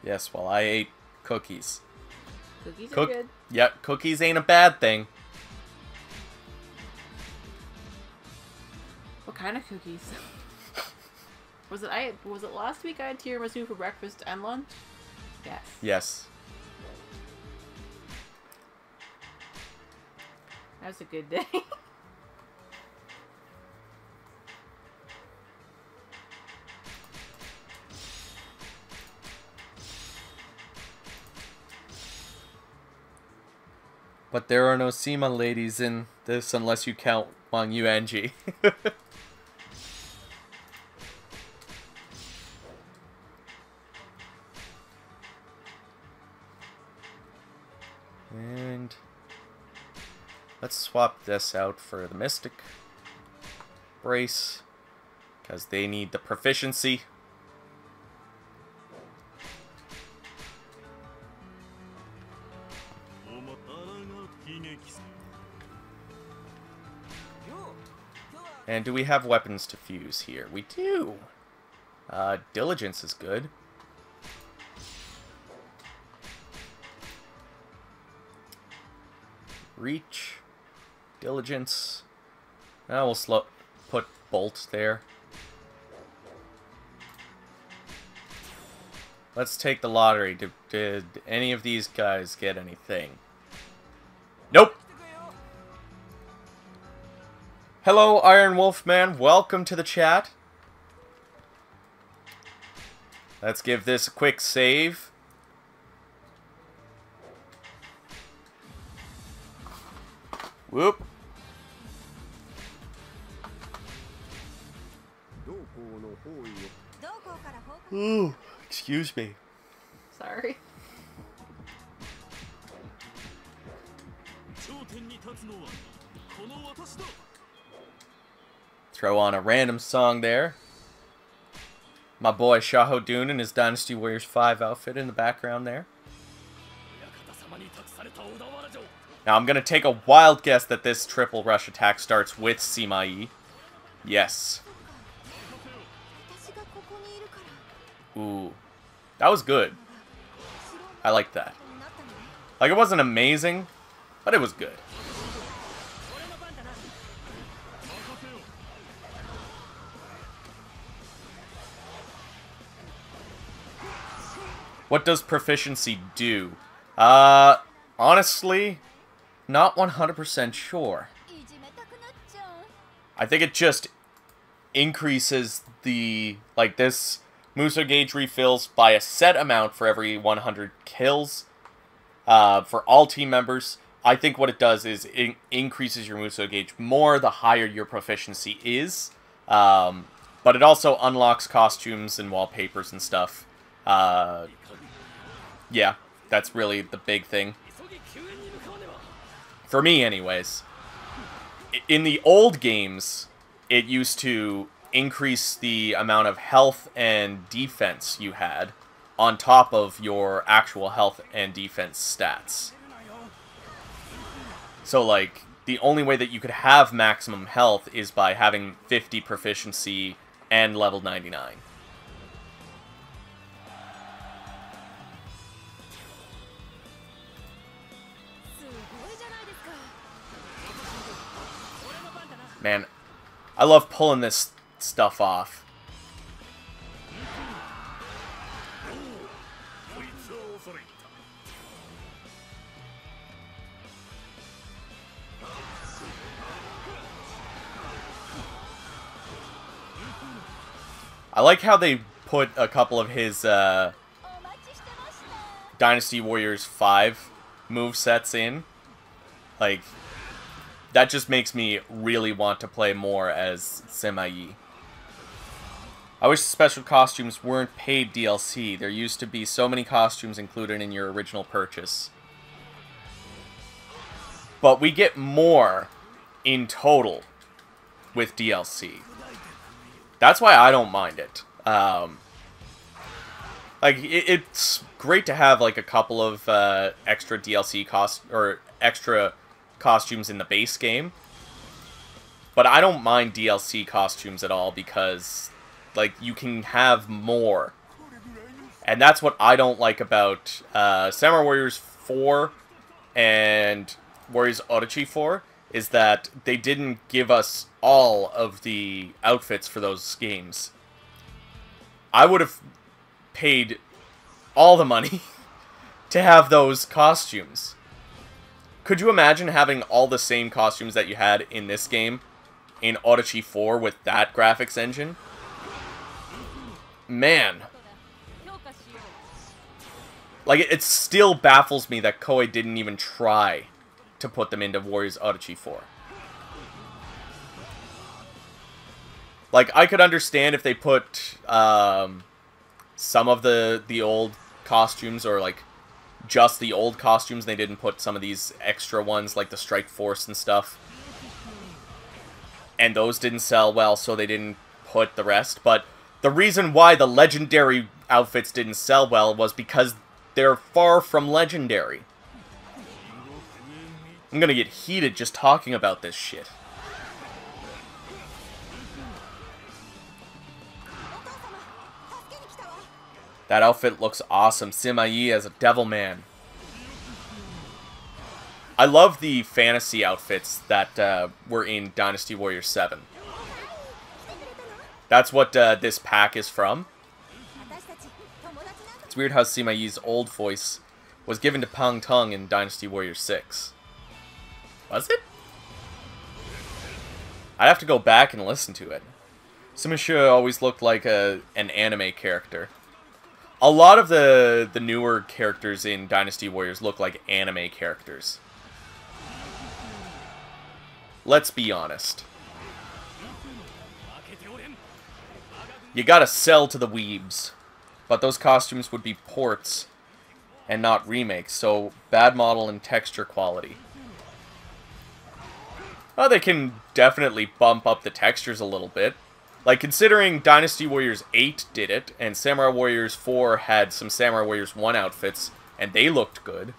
Yes, well, I ate cookies. Cookies are good. Yep, cookies ain't a bad thing. What kind of cookies? Was it last week I had tiramisu for breakfast and lunch? Yes. Yes. That was a good day. But there are no SEMA ladies in this unless you count Wang Yuanji. And let's swap this out for the Mystic Brace, because they need the proficiency. And do we have weapons to fuse here? We do! Diligence is good. Reach. Diligence. Now we'll put Bolt there. Let's take the lottery. Did any of these guys get anything? Nope! Hello, Iron Wolf Man. Welcome to the chat. Let's give this a quick save. Whoop. Ooh, excuse me. Sorry. Throw on a random song there. My boy Shahodun in his Dynasty Warriors 5 outfit in the background there. Now I'm going to take a wild guess that this triple rush attack starts with Sima-Yi. Yes. Ooh. That was good. I like that. Like, it wasn't amazing, but it was good. What does proficiency do? Honestly, not 100% sure. I think it just increases the, like, this Muso gauge refills by a set amount for every 100 kills. For all team members, I think what it does is it increases your Muso gauge more the higher your proficiency is. But it also unlocks costumes and wallpapers and stuff. Yeah, that's really the big thing. For me, anyways. In the old games, it used to increase the amount of health and defense you had on top of your actual health and defense stats. So, like, the only way that you could have maximum health is by having 50 proficiency and level 99. Man, I love pulling this stuff off. I like how they put a couple of his Dynasty Warriors 5 movesets in. Like, that just makes me really want to play more as Sima-Yi. I wish the special costumes weren't paid DLC. There used to be so many costumes included in your original purchase. But we get more in total with DLC. That's why I don't mind it. Like, it's great to have, like, a couple of extra DLC extra costumes in the base game, but I don't mind DLC costumes at all because, like, you can have more And that's what I don't like about Samurai Warriors 4 and Warriors Orochi 4, is that they didn't give us all of the outfits for those games. I would have paid all the money to have those costumes. Could you imagine having all the same costumes that you had in this game in Orochi 4 with that graphics engine? Man. Like, it still baffles me that Koei didn't even try to put them into Warriors Orochi 4. Like, I could understand if they put some of the old costumes, or like just the old costumes. They didn't put some of these extra ones like the Strike Force and stuff. And those didn't sell well, so they didn't put the rest. But the reason why the legendary outfits didn't sell well was because they're far from legendary. I'm gonna get heated just talking about this shit. That outfit looks awesome. Sima Yi as a devil man. I love the fantasy outfits that were in Dynasty Warrior 7. That's what this pack is from. It's weird how Sima Yi's old voice was given to Pang Tong in Dynasty Warrior 6. Was it? I'd have to go back and listen to it. Sima Shi always looked like an anime character. A lot of the newer characters in Dynasty Warriors look like anime characters. Let's be honest. You gotta sell to the weebs. But those costumes would be ports and not remakes, so bad model and texture quality. Well, they can definitely bump up the textures a little bit. Like, considering Dynasty Warriors 8 did it, and Samurai Warriors 4 had some Samurai Warriors 1 outfits, and they looked good,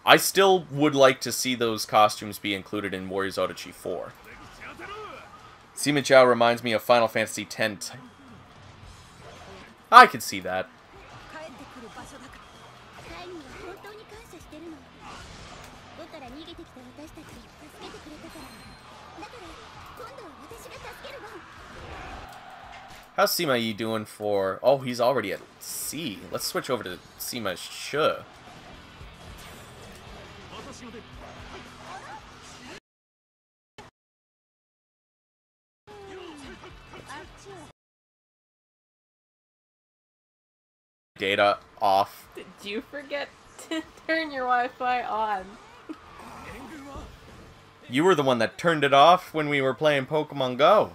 I still would like to see those costumes be included in Warriors Orochi 4. Sima Chao reminds me of Final Fantasy X. I could see that. How's Sima Yi doing for... Oh, he's already at C. Let's switch over to Sima Shi. Data off. Did you forget to turn your Wi-Fi on? You were the one that turned it off when we were playing Pokemon Go.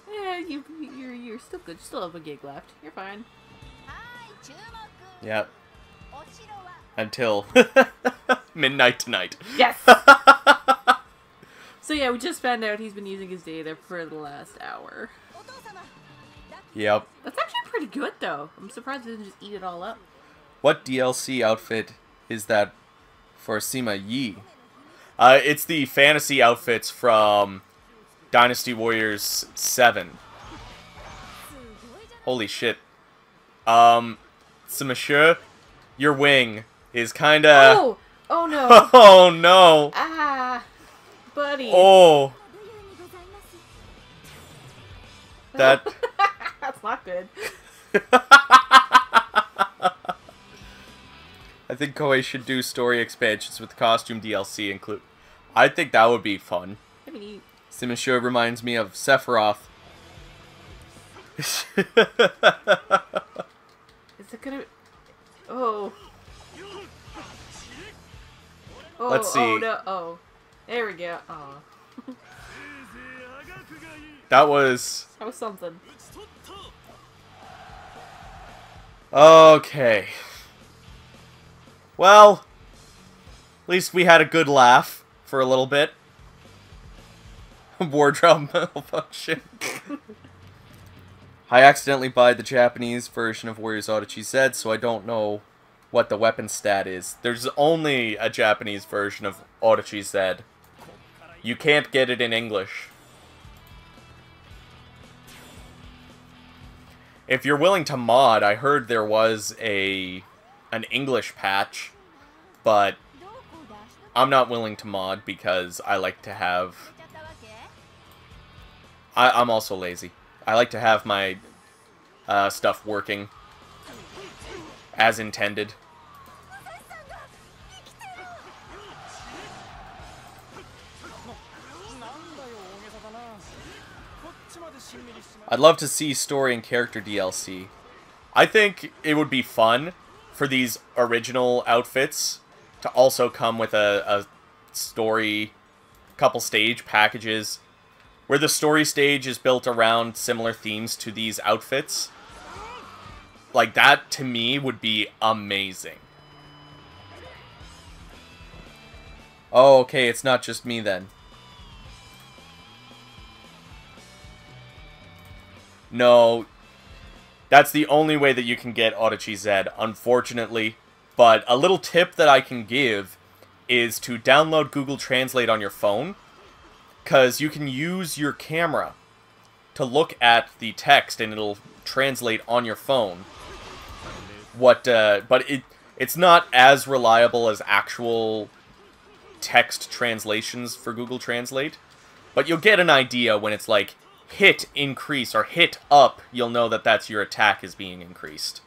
Yeah, you're still good. You still have a gig left. You're fine. Yep. Until midnight tonight. Yes! So yeah, we just found out he's been using his data for the last hour. Yep. That's actually pretty good, though. I'm surprised he didn't just eat it all up. What DLC outfit is that for Sima Yi? It's the fantasy outfits from Dynasty Warriors 7. Holy shit. Sima Shi, your wing is kinda... Oh! Oh no! Oh no! Ah! Buddy! Oh! That... That's not good. I think Koei should do story expansions with costume DLC include. I think that would be fun. I mean, Sima Shi reminds me of Sephiroth. is it gonna... Oh. Oh, Let's see. Oh, no. Oh. There we go. Oh. That was... That was something. Okay. Well, at least we had a good laugh for a little bit. Wardrobe malfunction. I accidentally bought the Japanese version of Warriors Orochi Z, so I don't know what the weapon stat is. There's only a Japanese version of Orochi Z. You can't get it in English. if you're willing to mod, I heard there was an English patch, but I'm not willing to mod because I like to have... I'm also lazy. I like to have my stuff working as intended. I'd love to see story and character DLC. I think it would be fun for these original outfits to also come with a story, couple stage packages, where the story stage is built around similar themes to these outfits. Like, that, to me, would be amazing. Oh, okay, it's not just me then. No, that's the only way that you can get Orochi Z, unfortunately. But a little tip that I can give is to download Google Translate on your phone, because you can use your camera to look at the text and it'll translate on your phone. But it's not as reliable as actual text translations for Google Translate. But you'll get an idea when it's like, hit increase or hit up, you'll know that that's your attack is being increased.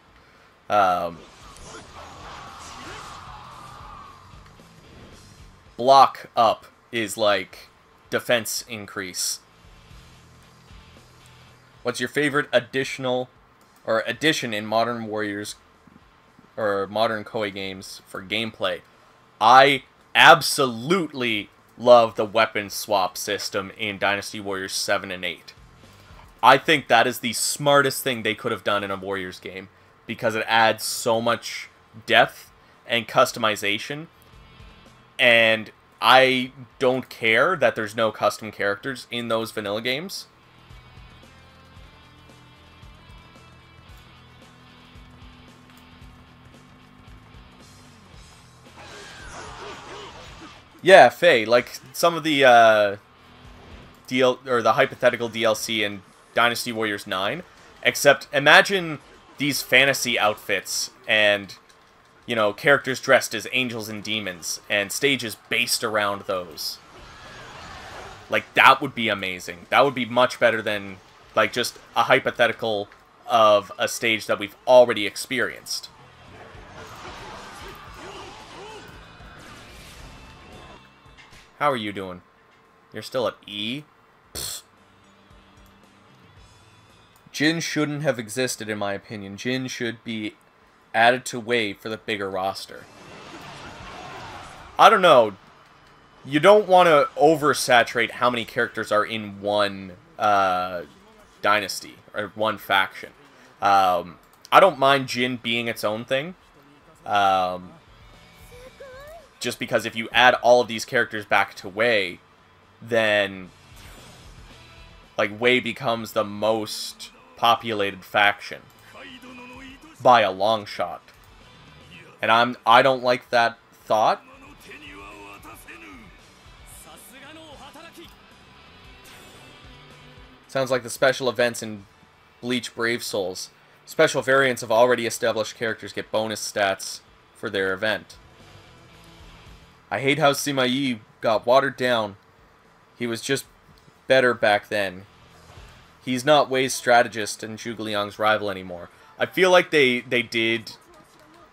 Block up is like defense increase. What's your favorite addition in Modern Warriors or Modern Koei games for gameplay? I absolutely love the weapon swap system in Dynasty Warriors 7 and 8. I think that is the smartest thing they could have done in a Warriors game, because it adds so much depth and customization, and I don't care that there's no custom characters in those vanilla games. Yeah, Faye, like some of the the hypothetical DLC in Dynasty Warriors 9, except imagine these fantasy outfits and, you know, characters dressed as angels and demons and stages based around those. Like, that would be amazing. That would be much better than, like, just a hypothetical of a stage that we've already experienced. How are you doing? You're still at E? Pfft. Jin shouldn't have existed, in my opinion. Jin should be added to Wei for the bigger roster. I don't know. You don't want to oversaturate how many characters are in one dynasty, or one faction. I don't mind Jin being its own thing. Just because if you add all of these characters back to Wei, then like Wei becomes the most populated faction by a long shot. And I don't like that thought. Sounds like the special events in Bleach Brave Souls. Special variants of already established characters get bonus stats for their event. I hate how Sima Yi got watered down. He was just better back then. He's not Wei's strategist and Zhuge Liang's rival anymore. I feel like they did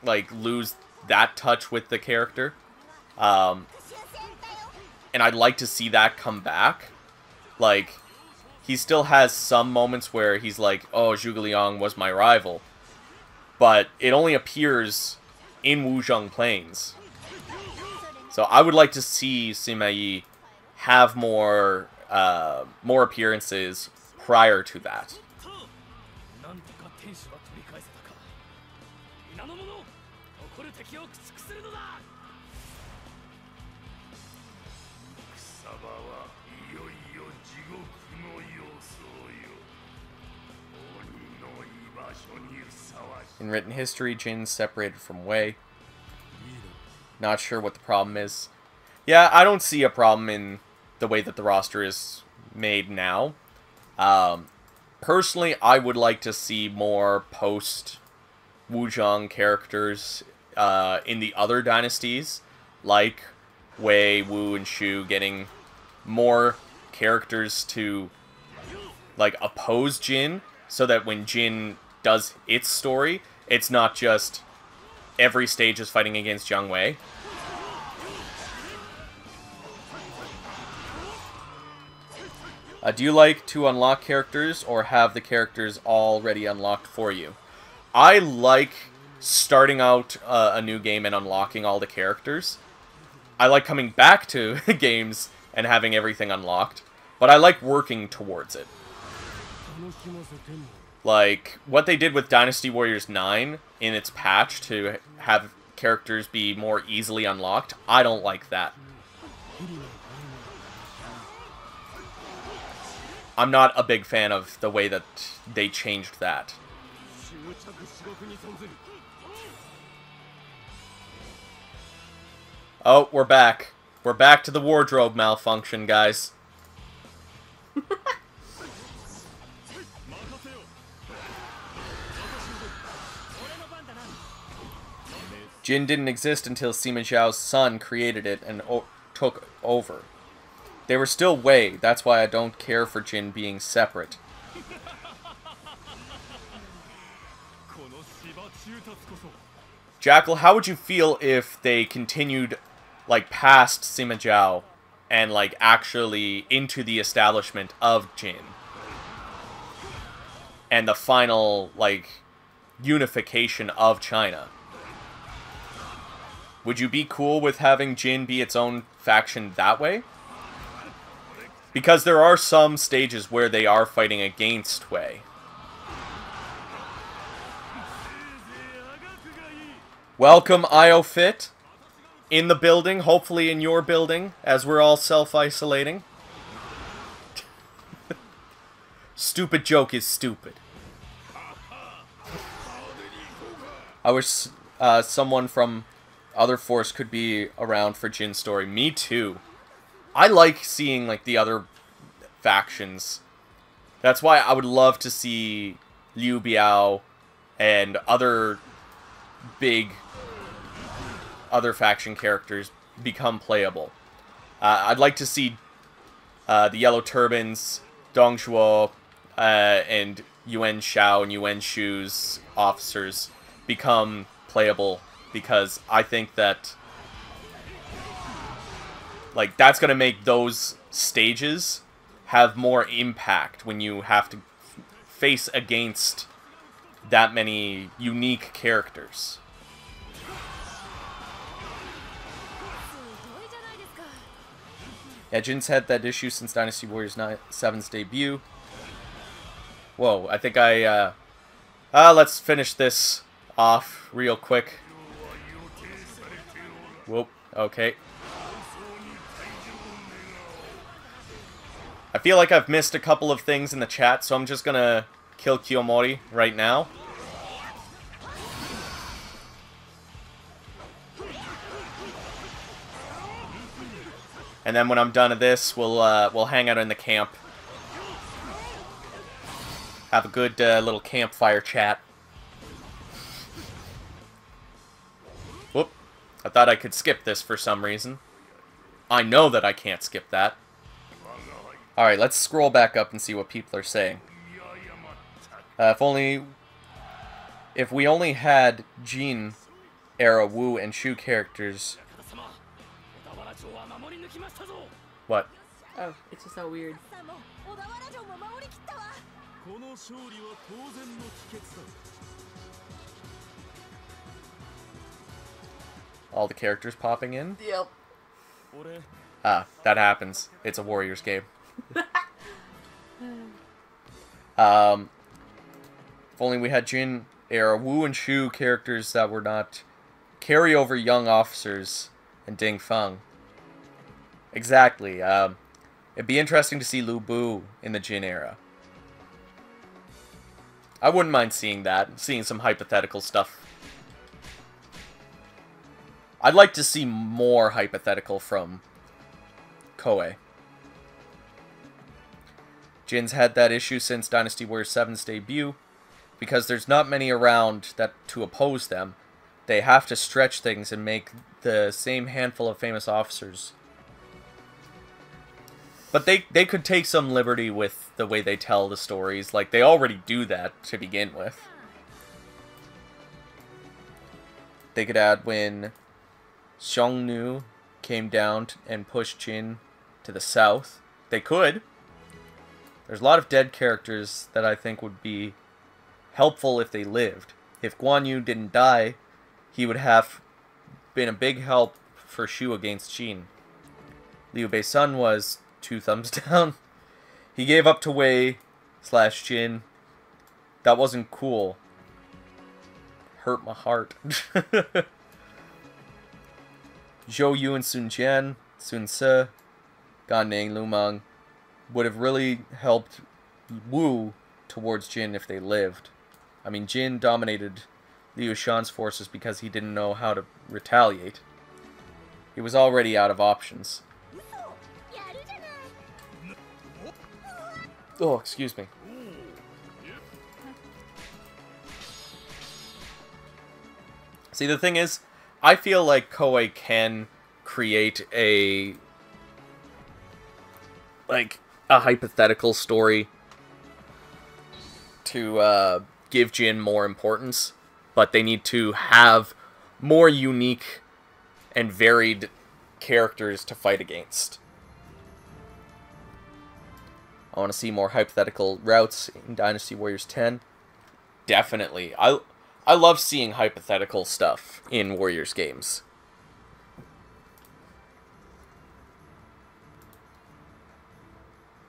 like lose that touch with the character. And I'd like to see that come back. Like, he still has some moments where he's like, oh, Zhuge Liang was my rival. But it only appears in Wuzhong Plains. So I would like to see Sima Yi have more appearances prior to that. In written history, Jin's separated from Wei. Not sure what the problem is. Yeah, I don't see a problem in the way that the roster is made now. personally, I would like to see more post-Wuzhong characters in the other dynasties, like Wei, Wu, and Shu, getting more characters to, like, oppose Jin, so that when Jin does its story, it's not just every stage is fighting against Jiang Wei. Do you like to unlock characters, or have the characters already unlocked for you? I like starting out a new game and unlocking all the characters. I like coming back to games and having everything unlocked, but I like working towards it. Like, what they did with Dynasty Warriors 9 in its patch to have characters be more easily unlocked, I don't like that. I'm not a big fan of the way that they changed that. Oh, we're back. We're back to the wardrobe malfunction, guys. Jin didn't exist until Sima Zhao's son created it and took over. They were still Wei, that's why I don't care for Jin being separate. Jackal, how would you feel if they continued, like, past Sima Zhao and, like, actually into the establishment of Jin? And the final, like, unification of China? Would you be cool with having Jin be its own faction that way? Because there are some stages where they are fighting against Wei. Welcome, IOFit. In the building, hopefully in your building, as we're all self-isolating. Stupid joke is stupid. I wish someone from Other Force could be around for Jin's story. Me too. I like seeing, like, the other factions. That's why I would love to see Liu Biao and other big other faction characters become playable. I'd like to see the Yellow Turbans, Dong Zhuo, and Yuan Shao and Yuan Shu's officers become playable, because I think that, like, that's going to make those stages have more impact when you have to face against that many unique characters. Yeah, Jin's had that issue since Dynasty Warriors 7's debut. Whoa, I think let's finish this off real quick. Whoop, okay. I feel like I've missed a couple of things in the chat, so I'm just gonna kill Kiyomori right now. And then when I'm done with this, we'll hang out in the camp. Have a good little campfire chat. Whoop. I thought I could skip this for some reason. I know that I can't skip that. Alright, let's scroll back up and see what people are saying. If we only had Jin, era Wu, and Shu characters... What? Oh, it's just so weird. All the characters popping in? Yep. Ah, that happens. It's a Warriors game. If only we had Jin, era Wu, and Shu characters that were not carryover young officers and Ding Feng. Exactly. It'd be interesting to see Lu Bu in the Jin era. I wouldn't mind seeing that, seeing some hypothetical stuff. I'd like to see more hypothetical from Koei. Jin's had that issue since Dynasty Warriors 7's debut. Because there's not many around that to oppose them, they have to stretch things and make the same handful of famous officers. But they could take some liberty with the way they tell the stories. Like, they already do that to begin with. They could add when Xiongnu came down and pushed Jin to the south. They could. There's a lot of dead characters that I think would be helpful if they lived. If Guan Yu didn't die, he would have been a big help for Shu against Jin. Liu Beisun was 2 thumbs down. He gave up to Wei / Jin. That wasn't cool. Hurt my heart. Zhou Yu and Sun Jian, Sun Ce, Gan Ning, Lu Meng would have really helped Wu towards Jin if they lived. I mean, Jin dominated Liu Shan's forces because he didn't know how to retaliate. He was already out of options. Oh, excuse me. See, the thing is, I feel like Koei can create a hypothetical story to give Jin more importance, but they need to have more unique and varied characters to fight against. I want to see more hypothetical routes in Dynasty Warriors 10. Definitely. I love seeing hypothetical stuff in Warriors games.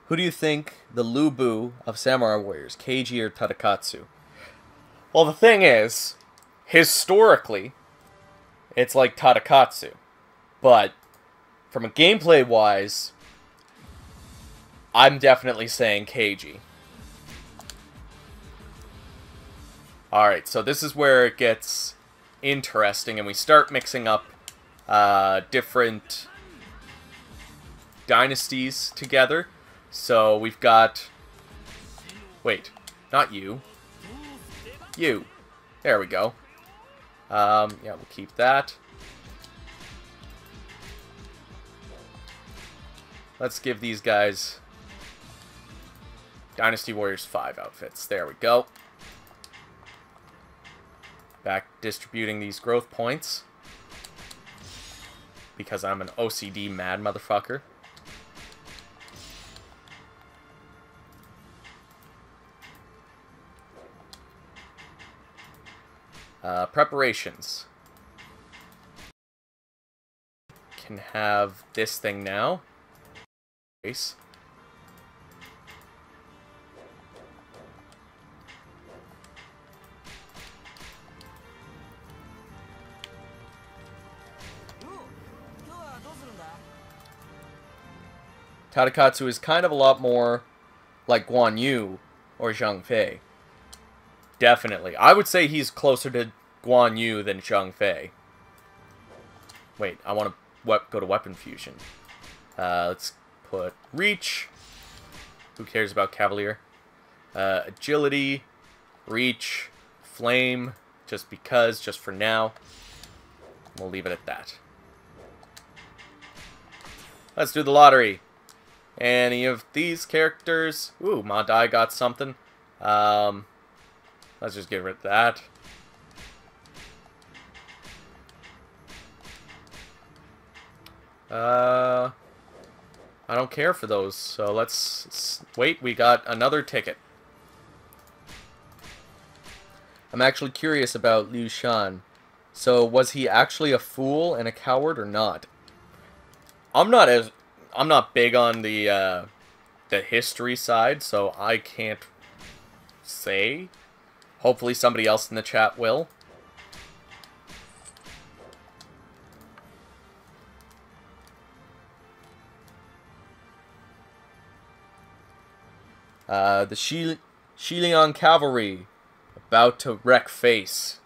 Who do you think the Lu Bu of Samurai Warriors, Keiji or Tadakatsu? Well, the thing is, historically, it's like Tadakatsu. But, from a gameplay-wise, I'm definitely saying Keiji. Alright, so this is where it gets interesting, and we start mixing up different dynasties together. So we've got... Wait, not you. You. There we go. Yeah, we'll keep that. Let's give these guys Dynasty Warriors 5 outfits. There we go. Back distributing these growth points. Because I'm an OCD mad motherfucker. Preparations. Can have this thing now. Race. Tadakatsu is kind of a lot more like Guan Yu or Zhang Fei. Definitely. I would say he's closer to Guan Yu than Zhang Fei. Wait, I want to go to Weapon Fusion. Let's put Reach. Who cares about Cavalier? Agility, Reach, Flame, just because, just for now. We'll leave it at that. Let's do the lottery. Any of these characters? Ooh, Ma Dai got something. Let's just get rid of that. I don't care for those, so let's wait. We got another ticket. I'm actually curious about Liu Shan. So, was he actually a fool and a coward or not? I'm not big on the history side, so I can't say. Hopefully somebody else in the chat will. The Xiliang Cavalry about to wreck face.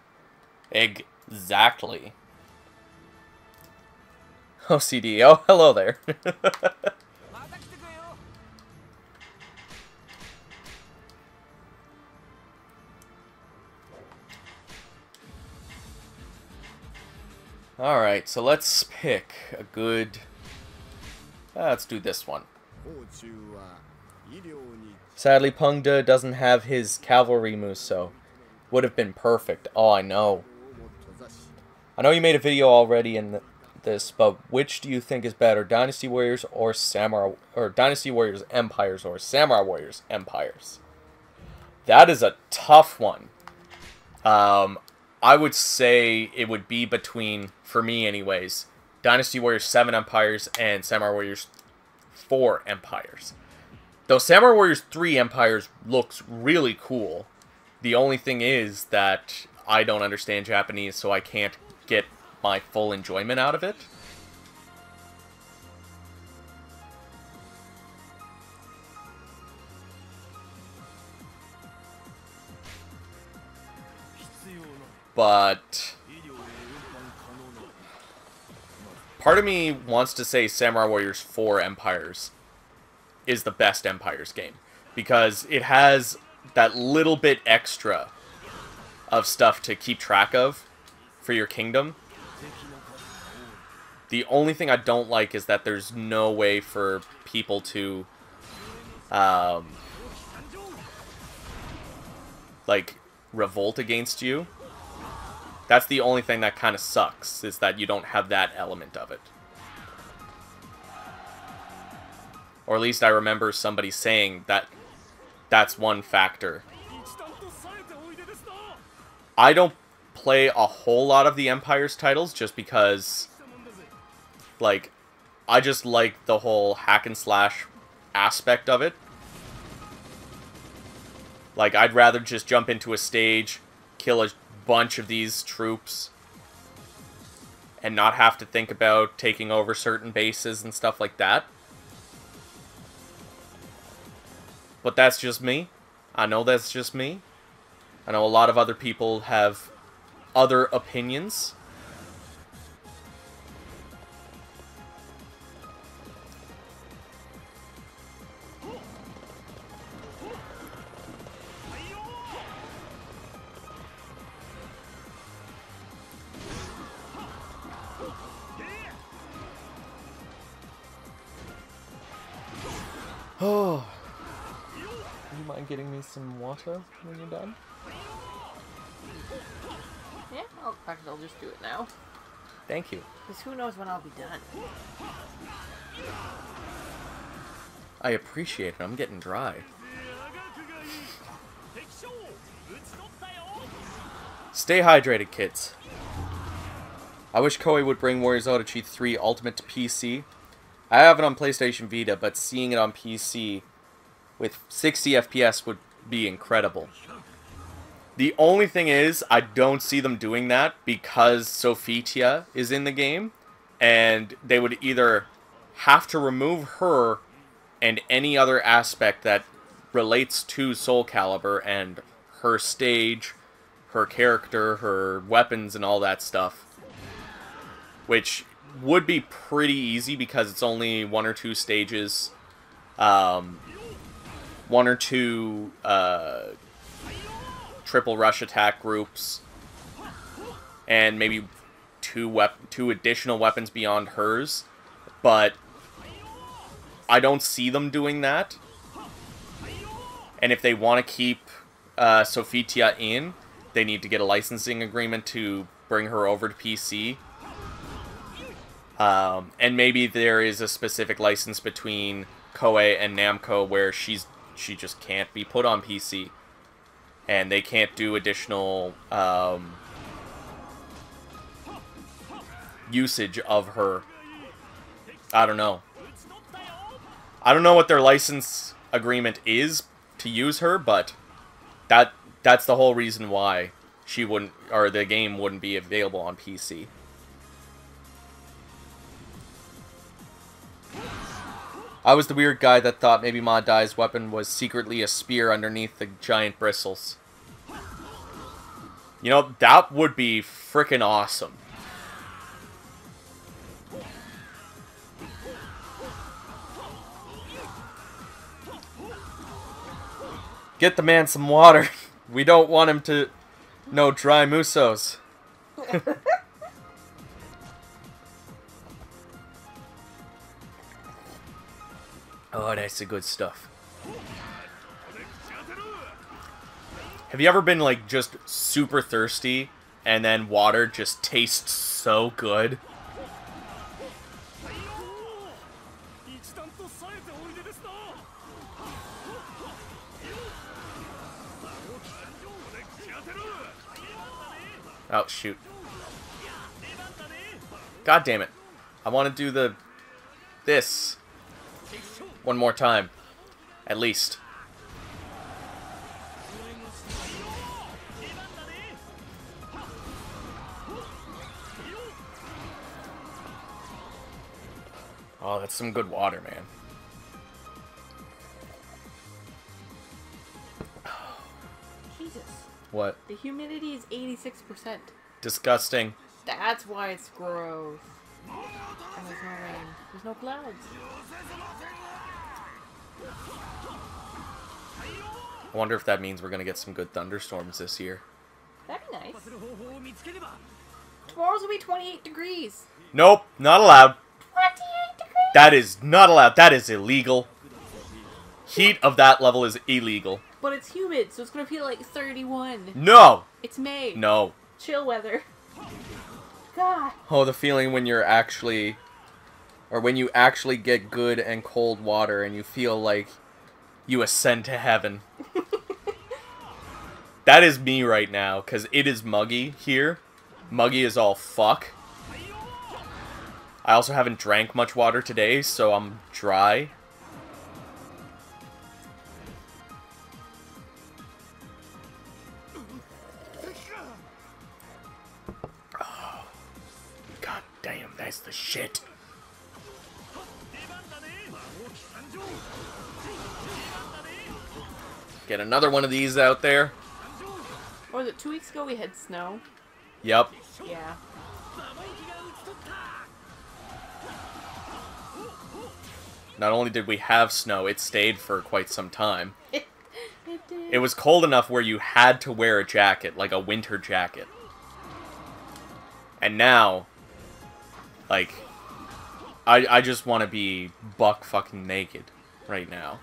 Exactly. OCD. Oh, hello there. Alright, so let's pick a good... let's do this one. Sadly, Pengde doesn't have his cavalry Muso. Would have been perfect. Oh, I know. I know you made a video already in this, but which do you think is better, Dynasty Warriors or Samurai, or Dynasty Warriors Empires or Samurai Warriors Empires? That is a tough one. I would say it would be between, for me anyways, Dynasty Warriors 7 Empires and Samurai Warriors 4 Empires. Though Samurai Warriors 3 Empires looks really cool, the only thing is that I don't understand Japanese, so I can't get my full enjoyment out of it. But part of me wants to say Samurai Warriors 4 Empires is the best Empires game, because it has that little bit extra of stuff to keep track of for your kingdom. The only thing I don't like is that there's no way for people to like revolt against you. That's the only thing that kind of sucks, is that you don't have that element of it. Or at least I remember somebody saying that that's one factor. I don't play a whole lot of the Empires titles just because, like, I just like the whole hack and slash aspect of it. Like, I'd rather just jump into a stage, kill a bunch of these troops, and not have to think about taking over certain bases and stuff like that. But that's just me. I know that's just me. I know a lot of other people have other opinions. Oh, you mind getting me some water when you're done? Yeah, I'll just do it now. Thank you. Because who knows when I'll be done. I appreciate it. I'm getting dry. Stay hydrated, kids. I wish Koei would bring Warriors Odachi 3 Ultimate to PC. I have it on PlayStation Vita, but seeing it on PC with 60 FPS would be incredible. The only thing is, I don't see them doing that because Sophitia is in the game, and they would either have to remove her and any other aspect that relates to Soul Calibur and her stage, her character, her weapons, and all that stuff, which would be pretty easy because it's only 1 or 2 stages, 1 or 2 triple rush attack groups, and maybe 2 additional weapons beyond hers, but I don't see them doing that. And if they want to keep Sophitia in, they need to get a licensing agreement to bring her over to PC. And maybe there is a specific license between Koei and Namco where she just can't be put on PC, and they can't do additional usage of her. I don't know. I don't know what their license agreement is to use her, but that's the whole reason why she wouldn't, or the game wouldn't be available on PC. I was the weird guy that thought maybe Ma Dai's weapon was secretly a spear underneath the giant bristles. You know, that would be frickin' awesome. Get the man some water. We don't want him to know dry musos. Oh, that's the good stuff. Have you ever been, like, just super thirsty, and then water just tastes so good? Oh, shoot. God damn it. I want to do this one more time. At least. Oh, that's some good water, man. Jesus. What? The humidity is 86%. Disgusting. That's why it's gross. And there's no rain. There's no clouds. I wonder if that means we're gonna get some good thunderstorms this year. That'd be nice. Tomorrow's gonna be 28 degrees. Nope, not allowed. 28 degrees? That is not allowed. That is illegal. Heat of that level is illegal. But it's humid, so it's gonna feel like 31. No! It's May. No. Chill weather. God. Oh, the feeling when you're actually... Or when you actually get good and cold water and you feel like you ascend to heaven. That is me right now, because it is muggy here. Muggy is all fuck. I also haven't drank much water today, so I'm dry. Oh, God damn, that's the shit. Get another one of these out there. Or was it 2 weeks ago we had snow? Yep. Yeah. Not only did we have snow, it stayed for quite some time. It did. It was cold enough where you had to wear a jacket, like a winter jacket. And now, like, I just want to be buck fucking naked right now.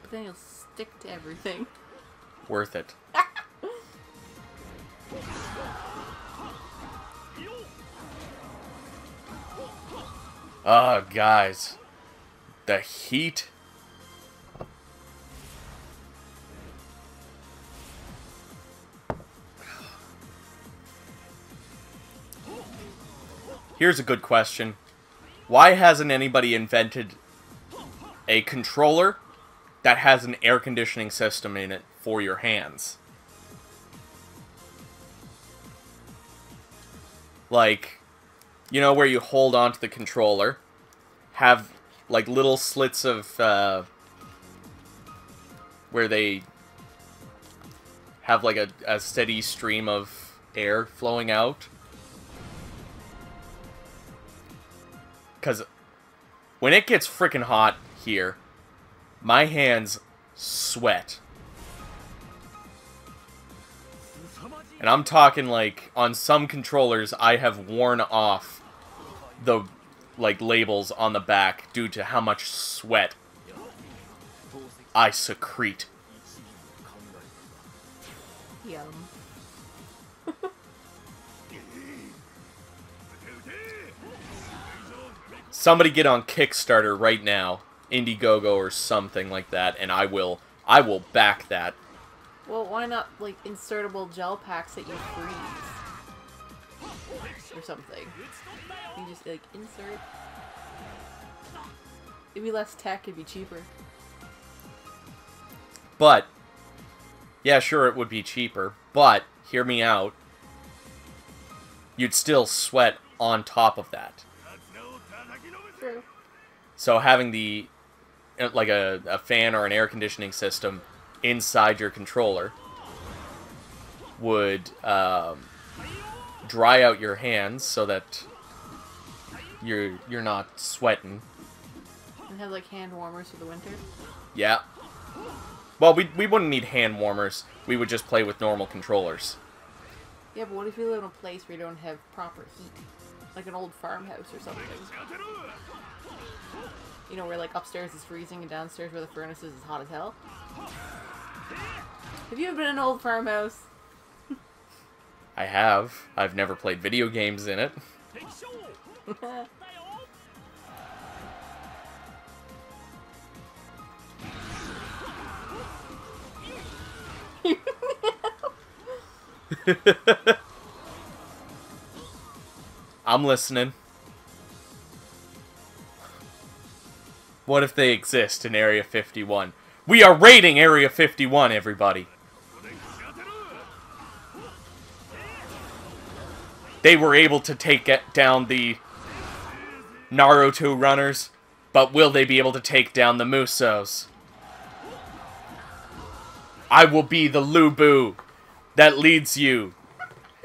But then you'll stick to everything. Worth it. Oh, guys. The heat. Here's a good question. Why hasn't anybody invented a controller that has an air conditioning system in it for your hands? Like, you know, where you hold onto the controller, have, like, little slits of, where they have, like, a steady stream of air flowing out. Because when it gets freaking hot here, my hands sweat. And I'm talking, like, on some controllers, I have worn off the, like, labels on the back due to how much sweat I secrete. Yum. Somebody get on Kickstarter right now, Indiegogo or something like that, and I will back that. Well, why not, like, insertable gel packs that you freeze? Or something. You just, like, insert. It'd be less tech, it'd be cheaper. But, yeah, sure, it would be cheaper, but, hear me out, you'd still sweat on top of that. True. So having the, like, a fan or an air conditioning system inside your controller would dry out your hands so that you're not sweating. And have, like, hand warmers for the winter. Yeah. Well, we wouldn't need hand warmers. We would just play with normal controllers. Yeah, but what if you live in a place where you don't have proper heat? Like an old farmhouse or something. You know, where like upstairs is freezing and downstairs where the furnace is hot as hell. Have you ever been in an old farmhouse? I have. I've never played video games in it. I'm listening. What if they exist in Area 51? We are raiding Area 51, everybody. They were able to take down the Naruto runners, but will they be able to take down the Musos? I will be the Lu Bu that leads you,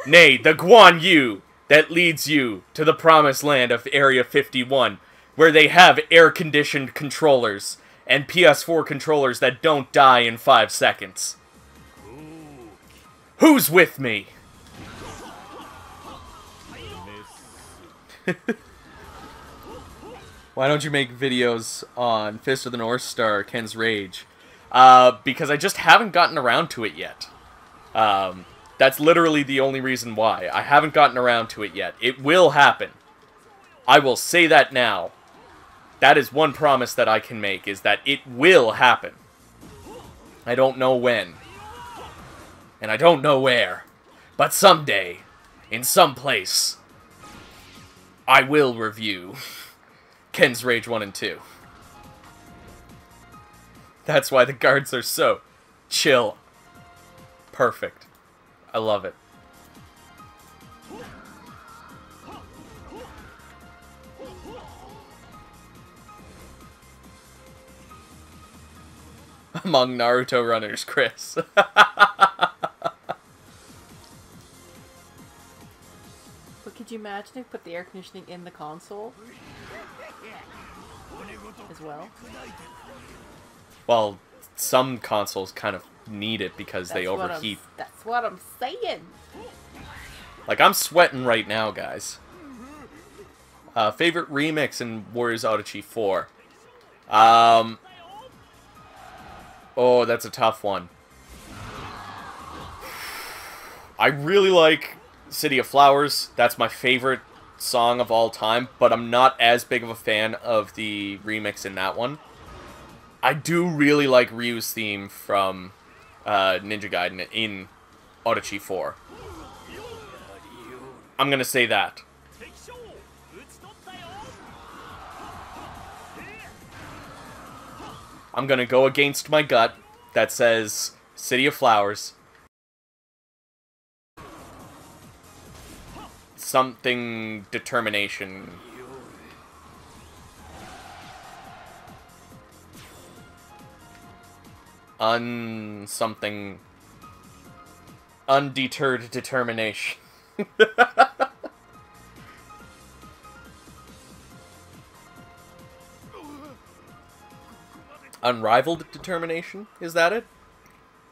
nay, the Guan Yu that leads you to the promised land of Area 51, where they have air-conditioned controllers and PS4 controllers that don't die in 5 seconds. Who's with me? Why don't you make videos on Fist of the North Star, Ken's Rage? Because I just haven't gotten around to it yet. That's literally the only reason why. I haven't gotten around to it yet. It will happen. I will say that now. That is one promise that I can make, is that it will happen. I don't know when. And I don't know where. But someday, in some place, I will review Ken's Rage 1 and 2. That's why the guards are so chill. Perfect. I love it. Among Naruto runners, Chris. But could you imagine if put the air conditioning in the console as well? Well, some consoles kind of need it because they overheat. That's what I'm saying. Like, I'm sweating right now, guys. Favorite remix in Warriors Odyssey 4? Oh, that's a tough one. I really like City of Flowers. That's my favorite song of all time, but I'm not as big of a fan of the remix in that one. I do really like Ryu's theme from Ninja Gaiden in Odyssey 4. I'm gonna say that. I'm gonna go against my gut that says City of Flowers. Something determination. Something. Undeterred determination. Unrivaled determination? Is that it?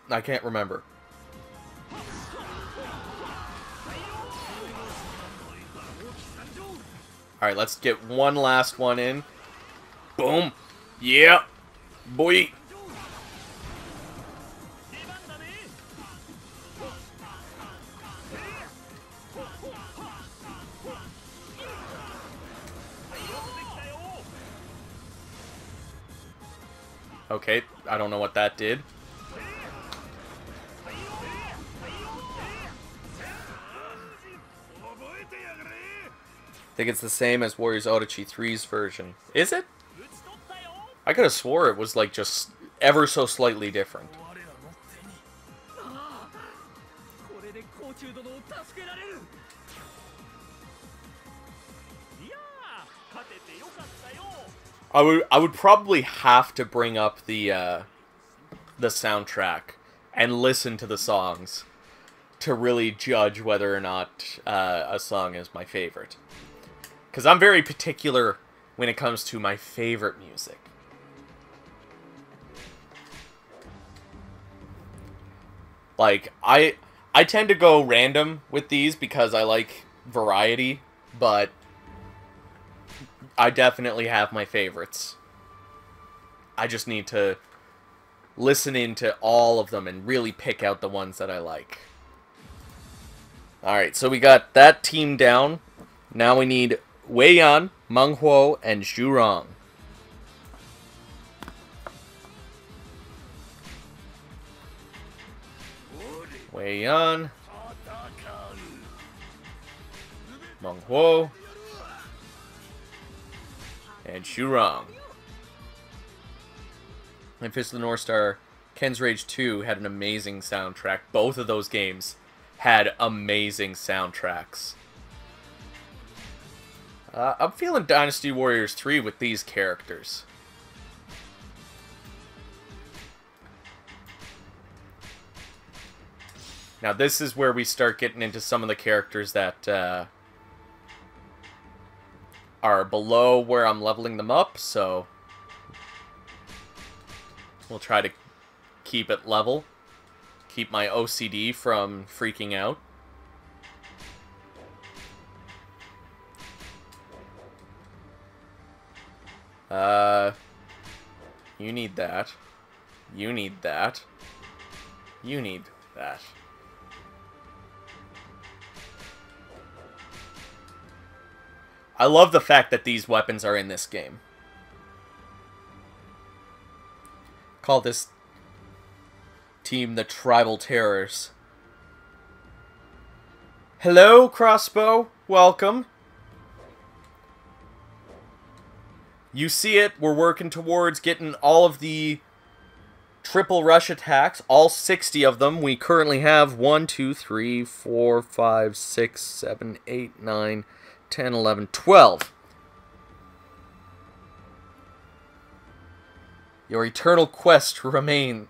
I can't remember. Alright, let's get one last one in. Boom. Yeah. Boy. Okay, I don't know what that did. I think it's the same as Warriors Odyssey 3's version. Is it? I could have swore it was like just ever so slightly different. I would probably have to bring up the soundtrack and listen to the songs to really judge whether or not a song is my favorite. Because I'm very particular when it comes to my favorite music. Like, I tend to go random with these because I like variety, but I definitely have my favorites. I just need to listen into all of them and really pick out the ones that I like. Alright, so we got that team down. Now we need Wei Yan, Meng Huo, and Zhu Rong. Wei Yan, Meng Huo, and Zhu Rong. And Fist of the North Star, Ken's Rage 2 had an amazing soundtrack. Both of those games had amazing soundtracks. I'm feeling Dynasty Warriors 3 with these characters. Now this is where we start getting into some of the characters that are below where I'm leveling them up, so we'll try to keep it level. Keep my OCD from freaking out. You need that. You need that. You need that. I love the fact that these weapons are in this game. Call this team the Tribal Terrors. Hello, Crossbow. Welcome. You see it. We're working towards getting all of the triple rush attacks, all 60 of them. We currently have 1, 2, 3, 4, 5, 6, 7, 8, 9, 10, 11, 12. Your eternal quest remains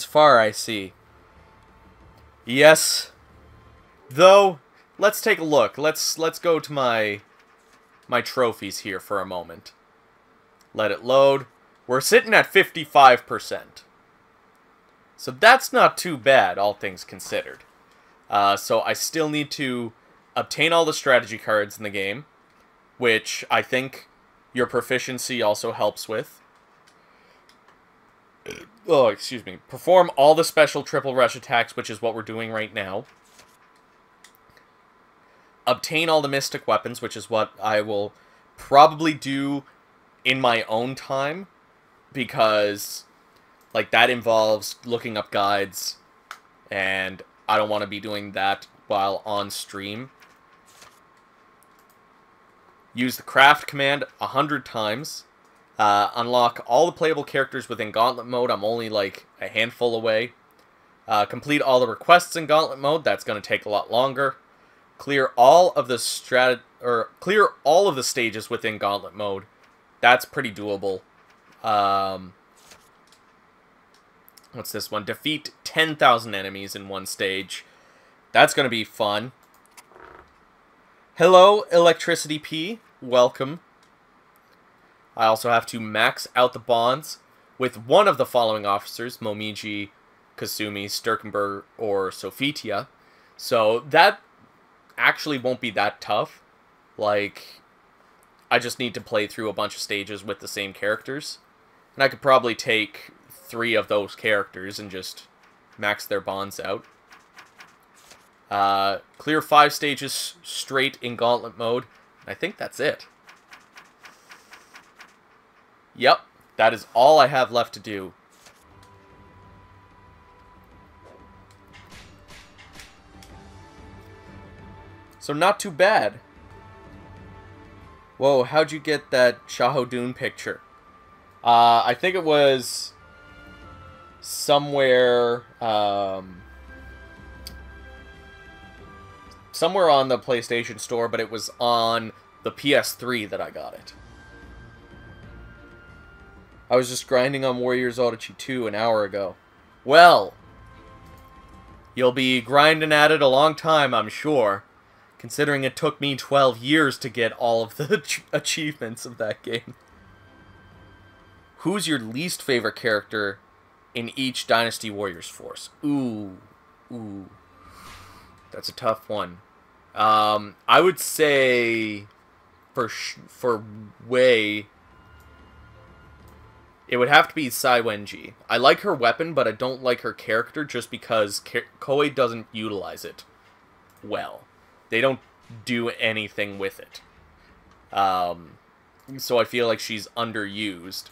far, I see. Yes. Though, let's take a look. Let's go to my trophies here for a moment. Let it load. We're sitting at 55%. So that's not too bad, all things considered. So I still need to obtain all the strategy cards in the game, which I think your proficiency also helps with. Oh, excuse me. Perform all the special triple rush attacks, which is what we're doing right now. Obtain all the mystic weapons, which is what I will probably do in my own time, because like that involves looking up guides, and I don't want to be doing that while on stream. Use the craft command 100 times. Unlock all the playable characters within Gauntlet mode. I'm only like a handful away. Complete all the requests in Gauntlet mode. That's going to take a lot longer. Clear all of the stages within Gauntlet mode. That's pretty doable. What's this one? Defeat 10,000 enemies in one stage. That's going to be fun. Hello, Electricity P. Welcome. I also have to max out the bonds with one of the following officers, Momiji, Kasumi, Sturkenberg, or Sophitia. So that actually won't be that tough. Like, I just need to play through a bunch of stages with the same characters. And I could probably take 3 of those characters and just max their bonds out. Clear 5 stages straight in Gauntlet mode. I think that's it. Yep, that is all I have left to do. So not too bad. Whoa, how'd you get that Shahidun picture? I think it was somewhere, somewhere on the PlayStation Store, but it was on the PS3 that I got it. I was just grinding on Warriors Odyssey 2 an hour ago. Well, you'll be grinding at it a long time, I'm sure, considering it took me 12 years to get all of the achievements of that game. Who's your least favorite character in each Dynasty Warriors force? Ooh. That's a tough one. I would say for Wei, it would have to be Sai Wenji. I like her weapon, but I don't like her character just because Koei doesn't utilize it well. They don't do anything with it. So I feel like she's underused.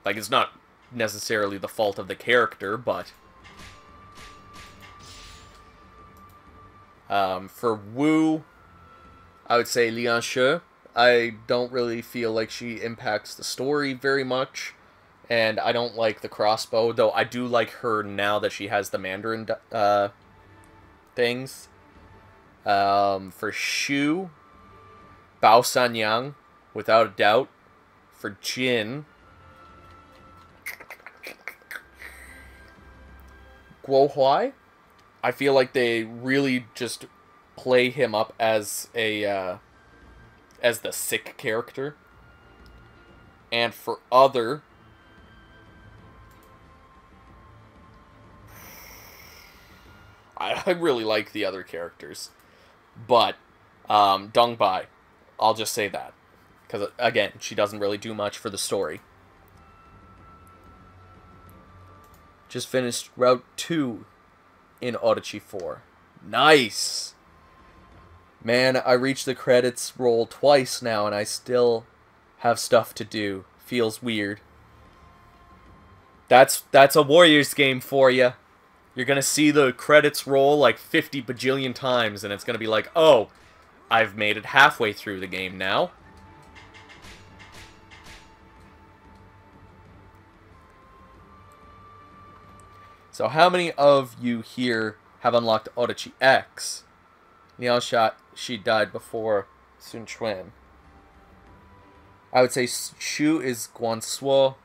Like, it's not necessarily the fault of the character, but... for Wu, I would say Lian Shi. I don't really feel like she impacts the story very much, and I don't like the crossbow, though I do like her now that she has the Mandarin things. For Shu, Bao Sanyang, without a doubt. For Jin, Guo Huai. I feel like they really just play him up as a as the sick character. And for other, I really like the other characters, but Dong Bai, I'll just say that, because again, she doesn't really do much for the story. Just finished Route 2 in Orochi 4. Nice! Man, I reached the credits roll twice now, and I still have stuff to do. Feels weird. That's a Warriors game for you. You're gonna see the credits roll like 50 bajillion times, and it's gonna be like, oh, I've made it halfway through the game now. So how many of you here have unlocked Orochi X? Liao she died before Sun Quan. I would say Shu is Guan Suo,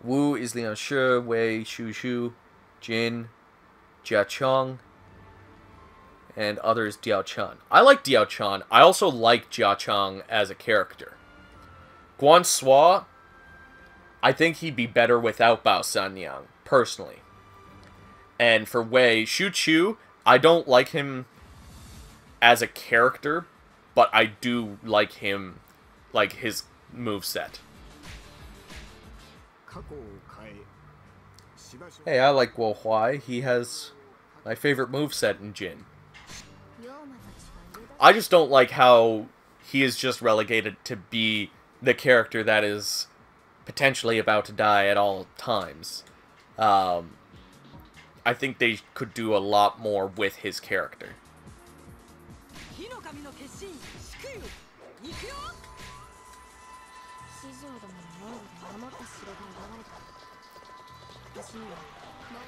Wu is Lian Shi, Wei Shu, Jin, Jia Chong, and others Diao Chan. I like Diao Chan. I also like Jia Chong as a character. Guan Suo, I think he'd be better without Bao Sanyang, personally. And for Wei Shu Chu, I don't like him as a character, but I do like him, like his moveset. Hey, I like Guo Huai. He has my favorite moveset in Jin. I just don't like how he is just relegated to be the character that is potentially about to die at all times. I think they could do a lot more with his character.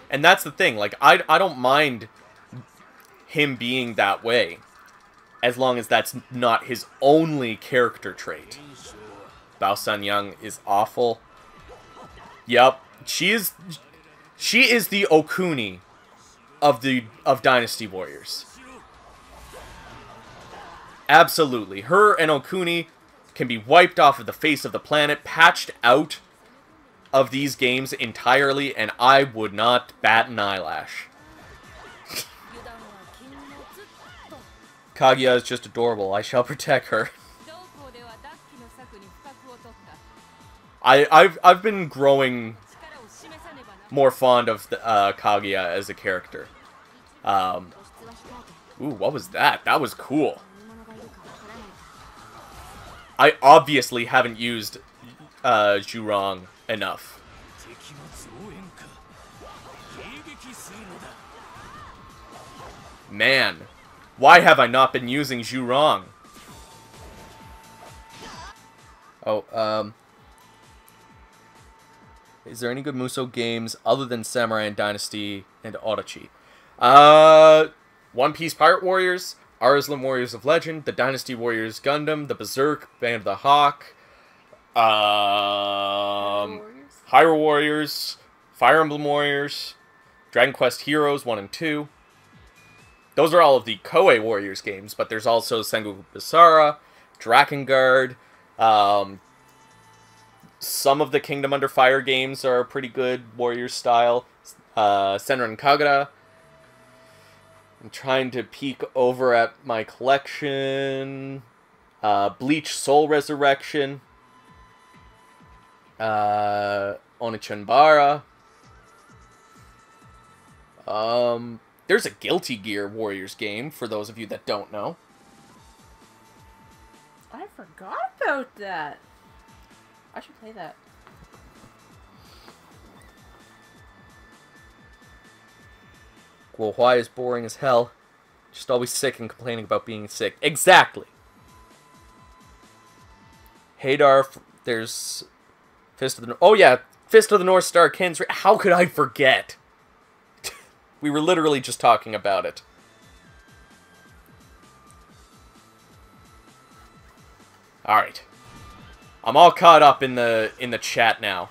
And that's the thing, like, I don't mind him being that way, as long as that's not his only character trait. Bao Sanyang is awful. Yup, she is the Okuni of Dynasty Warriors. Absolutely. Her and Okuni can be wiped off of the face of the planet, patched out of these games entirely, and I would not bat an eyelash. Kaguya is just adorable. I shall protect her. I've been growing more fond of Kaguya as a character. Ooh, what was that? That was cool. I obviously haven't used Zhurong enough. Man, why have I not been using Zhurong? Oh, is there any good Musou games other than Samurai and Dynasty and Orochi? One Piece Pirate Warriors, Arslan Warriors of Legend, the Dynasty Warriors Gundam, the Berserk, Band of the Hawk, Hyrule Warriors, Fire Emblem Warriors, Dragon Quest Heroes 1 and 2. Those are all of the Koei Warriors games, but there's also Sengoku Basara, Drakengard, some of the Kingdom Under Fire games are pretty good, Warriors style. Senran Kagura. I'm trying to peek over at my collection. Bleach Soul Resurrection. Onichunbara. There's a Guilty Gear Warriors game, for those of you that don't know. I forgot about that. I should play that. Well, why is boring as hell? Just always sick and complaining about being sick. Exactly! Hadar, there's Fist of the... Oh yeah, Fist of the North Star, Ken's... How could I forget? We were literally just talking about it. Alright. I'm all caught up in the chat now.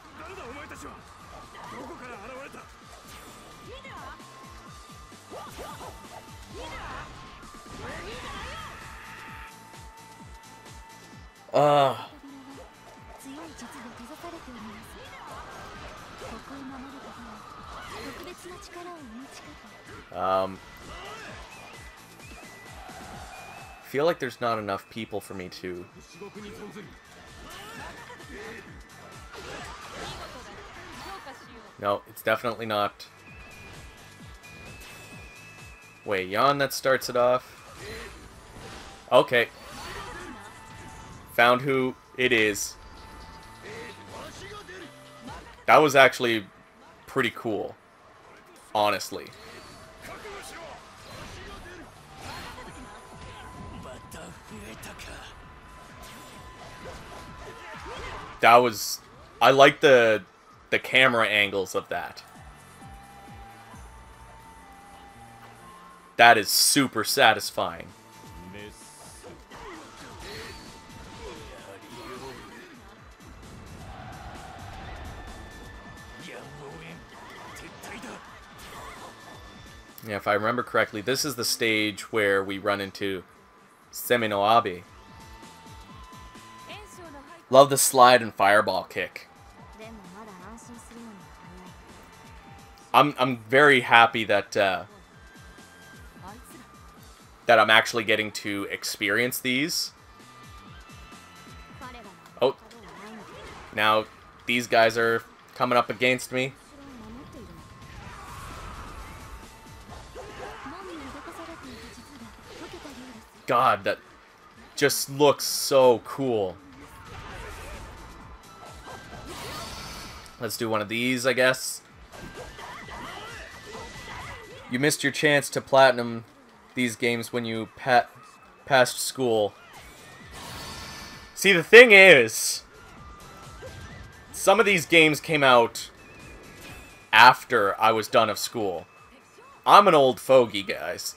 Feel like there's not enough people for me to... No, it's definitely not. Wait, Yan that starts it off. Okay. Found who it is. That was actually pretty cool. Honestly. That was... I like the camera angles of that. That is super satisfying. Yeah, if I remember correctly, this is the stage where we run into Seminoabe. Love the slide and fireball kick. I'm very happy that that I'm actually getting to experience these. Oh, now these guys are coming up against me. God, that just looks so cool. Let's do one of these, I guess. You missed your chance to platinum these games when you passed school. See, the thing is, some of these games came out after I was done of school. I'm an old fogey, guys.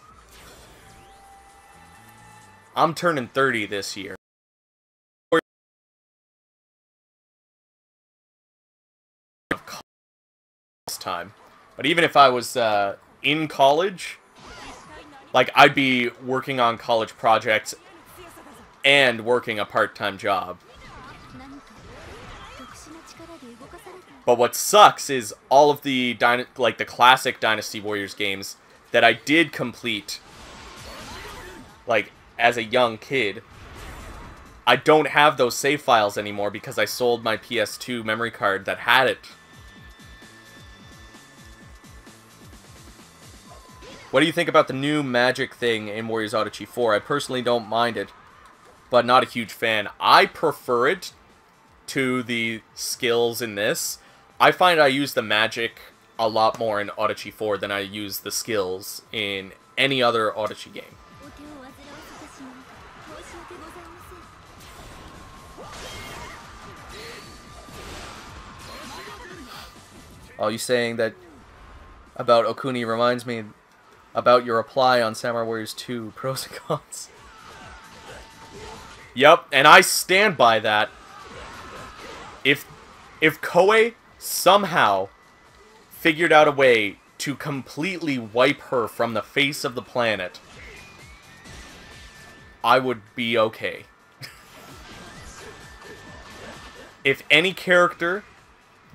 I'm turning 30 this year. Time. But even if I was in college, like, I'd be working on college projects and working a part-time job. But what sucks is all of the the classic Dynasty Warriors games that I did complete, like, as a young kid, I don't have those save files anymore because I sold my PS2 memory card that had it. What do you think about the new magic thing in Warriors Odyssey 4? I personally don't mind it, but not a huge fan. I prefer it to the skills in this. I find I use the magic a lot more in Odyssey 4 than I use the skills in any other Odyssey game. All you saying that about Okuni reminds me about your reply on Samurai Warriors 2 pros and cons. Yep, and I stand by that. If Koei somehow figured out a way to completely wipe her from the face of the planet, I would be okay. If any character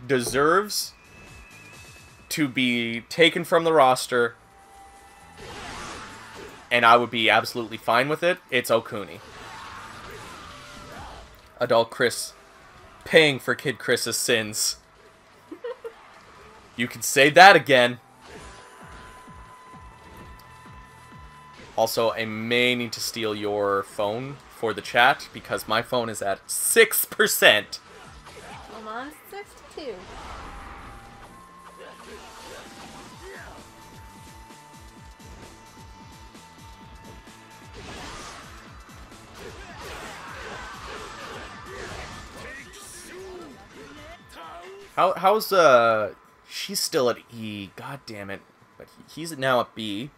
deserves to be taken from the roster, and I would be absolutely fine with it, it's Okuni. Adult Chris paying for Kid Chris's sins. You can say that again. Also, I may need to steal your phone for the chat because my phone is at 6%. I'm on 62. How's she's still at E, god damn it. But he's now at B.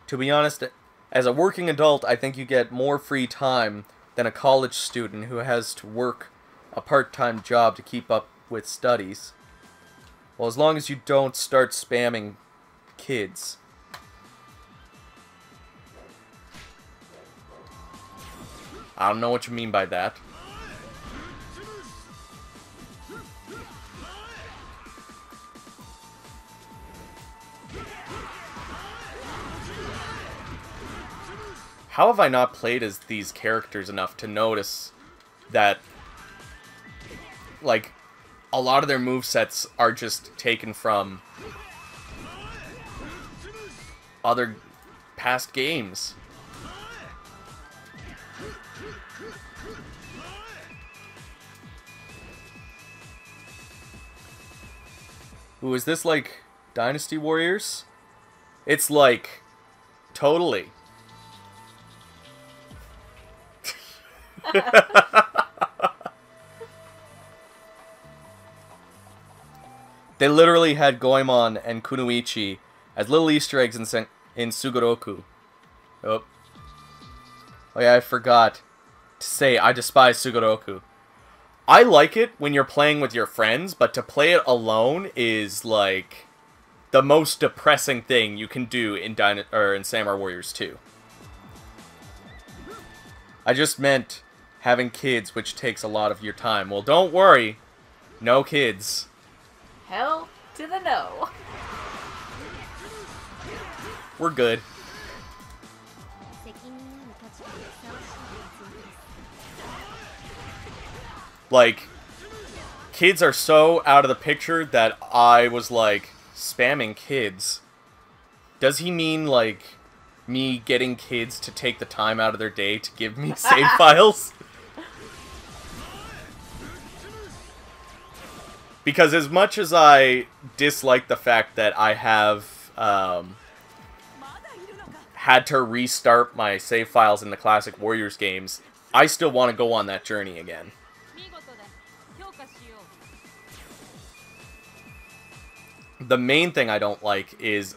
To be honest, as a working adult, I think you get more free time than a college student who has to work a part-time job to keep up with studies. Well, as long as you don't start spamming kids. I don't know what you mean by that. How have I not played as these characters enough to notice that, like, a lot of their movesets are just taken from other past games? Ooh, is this like Dynasty Warriors? It's like, totally. They literally had Goemon and Kunoichi as little Easter eggs in Sugoroku. Oh yeah, I forgot to say I despise Sugoroku. I like it when you're playing with your friends, but to play it alone is like the most depressing thing you can do in Samurai Warriors 2. I just meant having kids, which takes a lot of your time. Well, don't worry. No kids. Hell to the no. We're good. Like, kids are so out of the picture that I was like, spamming kids. Does he mean like me getting kids to take the time out of their day to give me save files? Because as much as I dislike the fact that I have had to restart my save files in the classic Warriors games, I still want to go on that journey again. The main thing I don't like is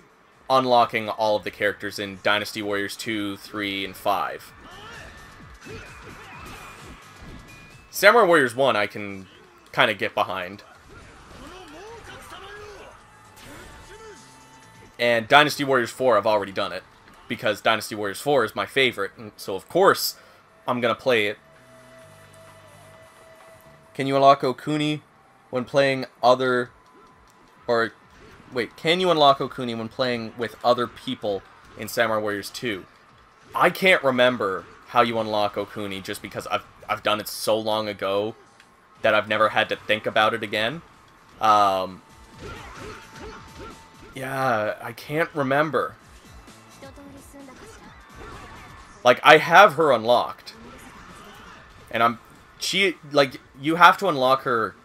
unlocking all of the characters in Dynasty Warriors 2, 3, and 5. Samurai Warriors 1 I can kind of get behind. And Dynasty Warriors 4, I've already done it. Because Dynasty Warriors 4 is my favorite, and so of course I'm gonna play it. Can you unlock Okuni when playing other... Or... Wait, can you unlock Okuni when playing with other people in Samurai Warriors 2? I can't remember how you unlock Okuni just because I've done it so long ago that I've never had to think about it again. Yeah, I can't remember. Like, I have her unlocked. And like, you have to unlock her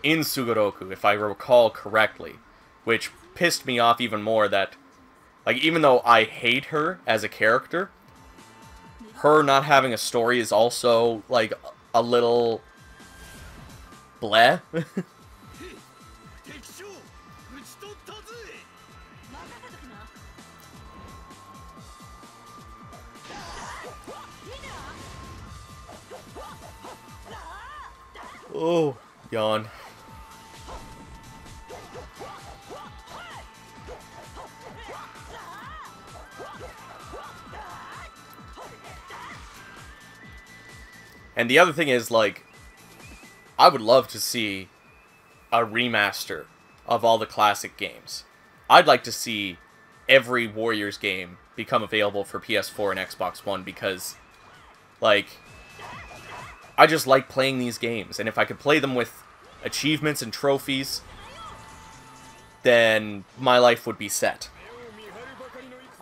in Sugoroku, if I recall correctly. Which pissed me off even more that, like, even though I hate her as a character, her not having a story is also, like, a little... bleh. Oh, yawn. And the other thing is, like, I would love to see a remaster of all the classic games. I'd like to see every Warriors game become available for PS4 and Xbox One because, like, I just like playing these games, and if I could play them with achievements and trophies, then my life would be set.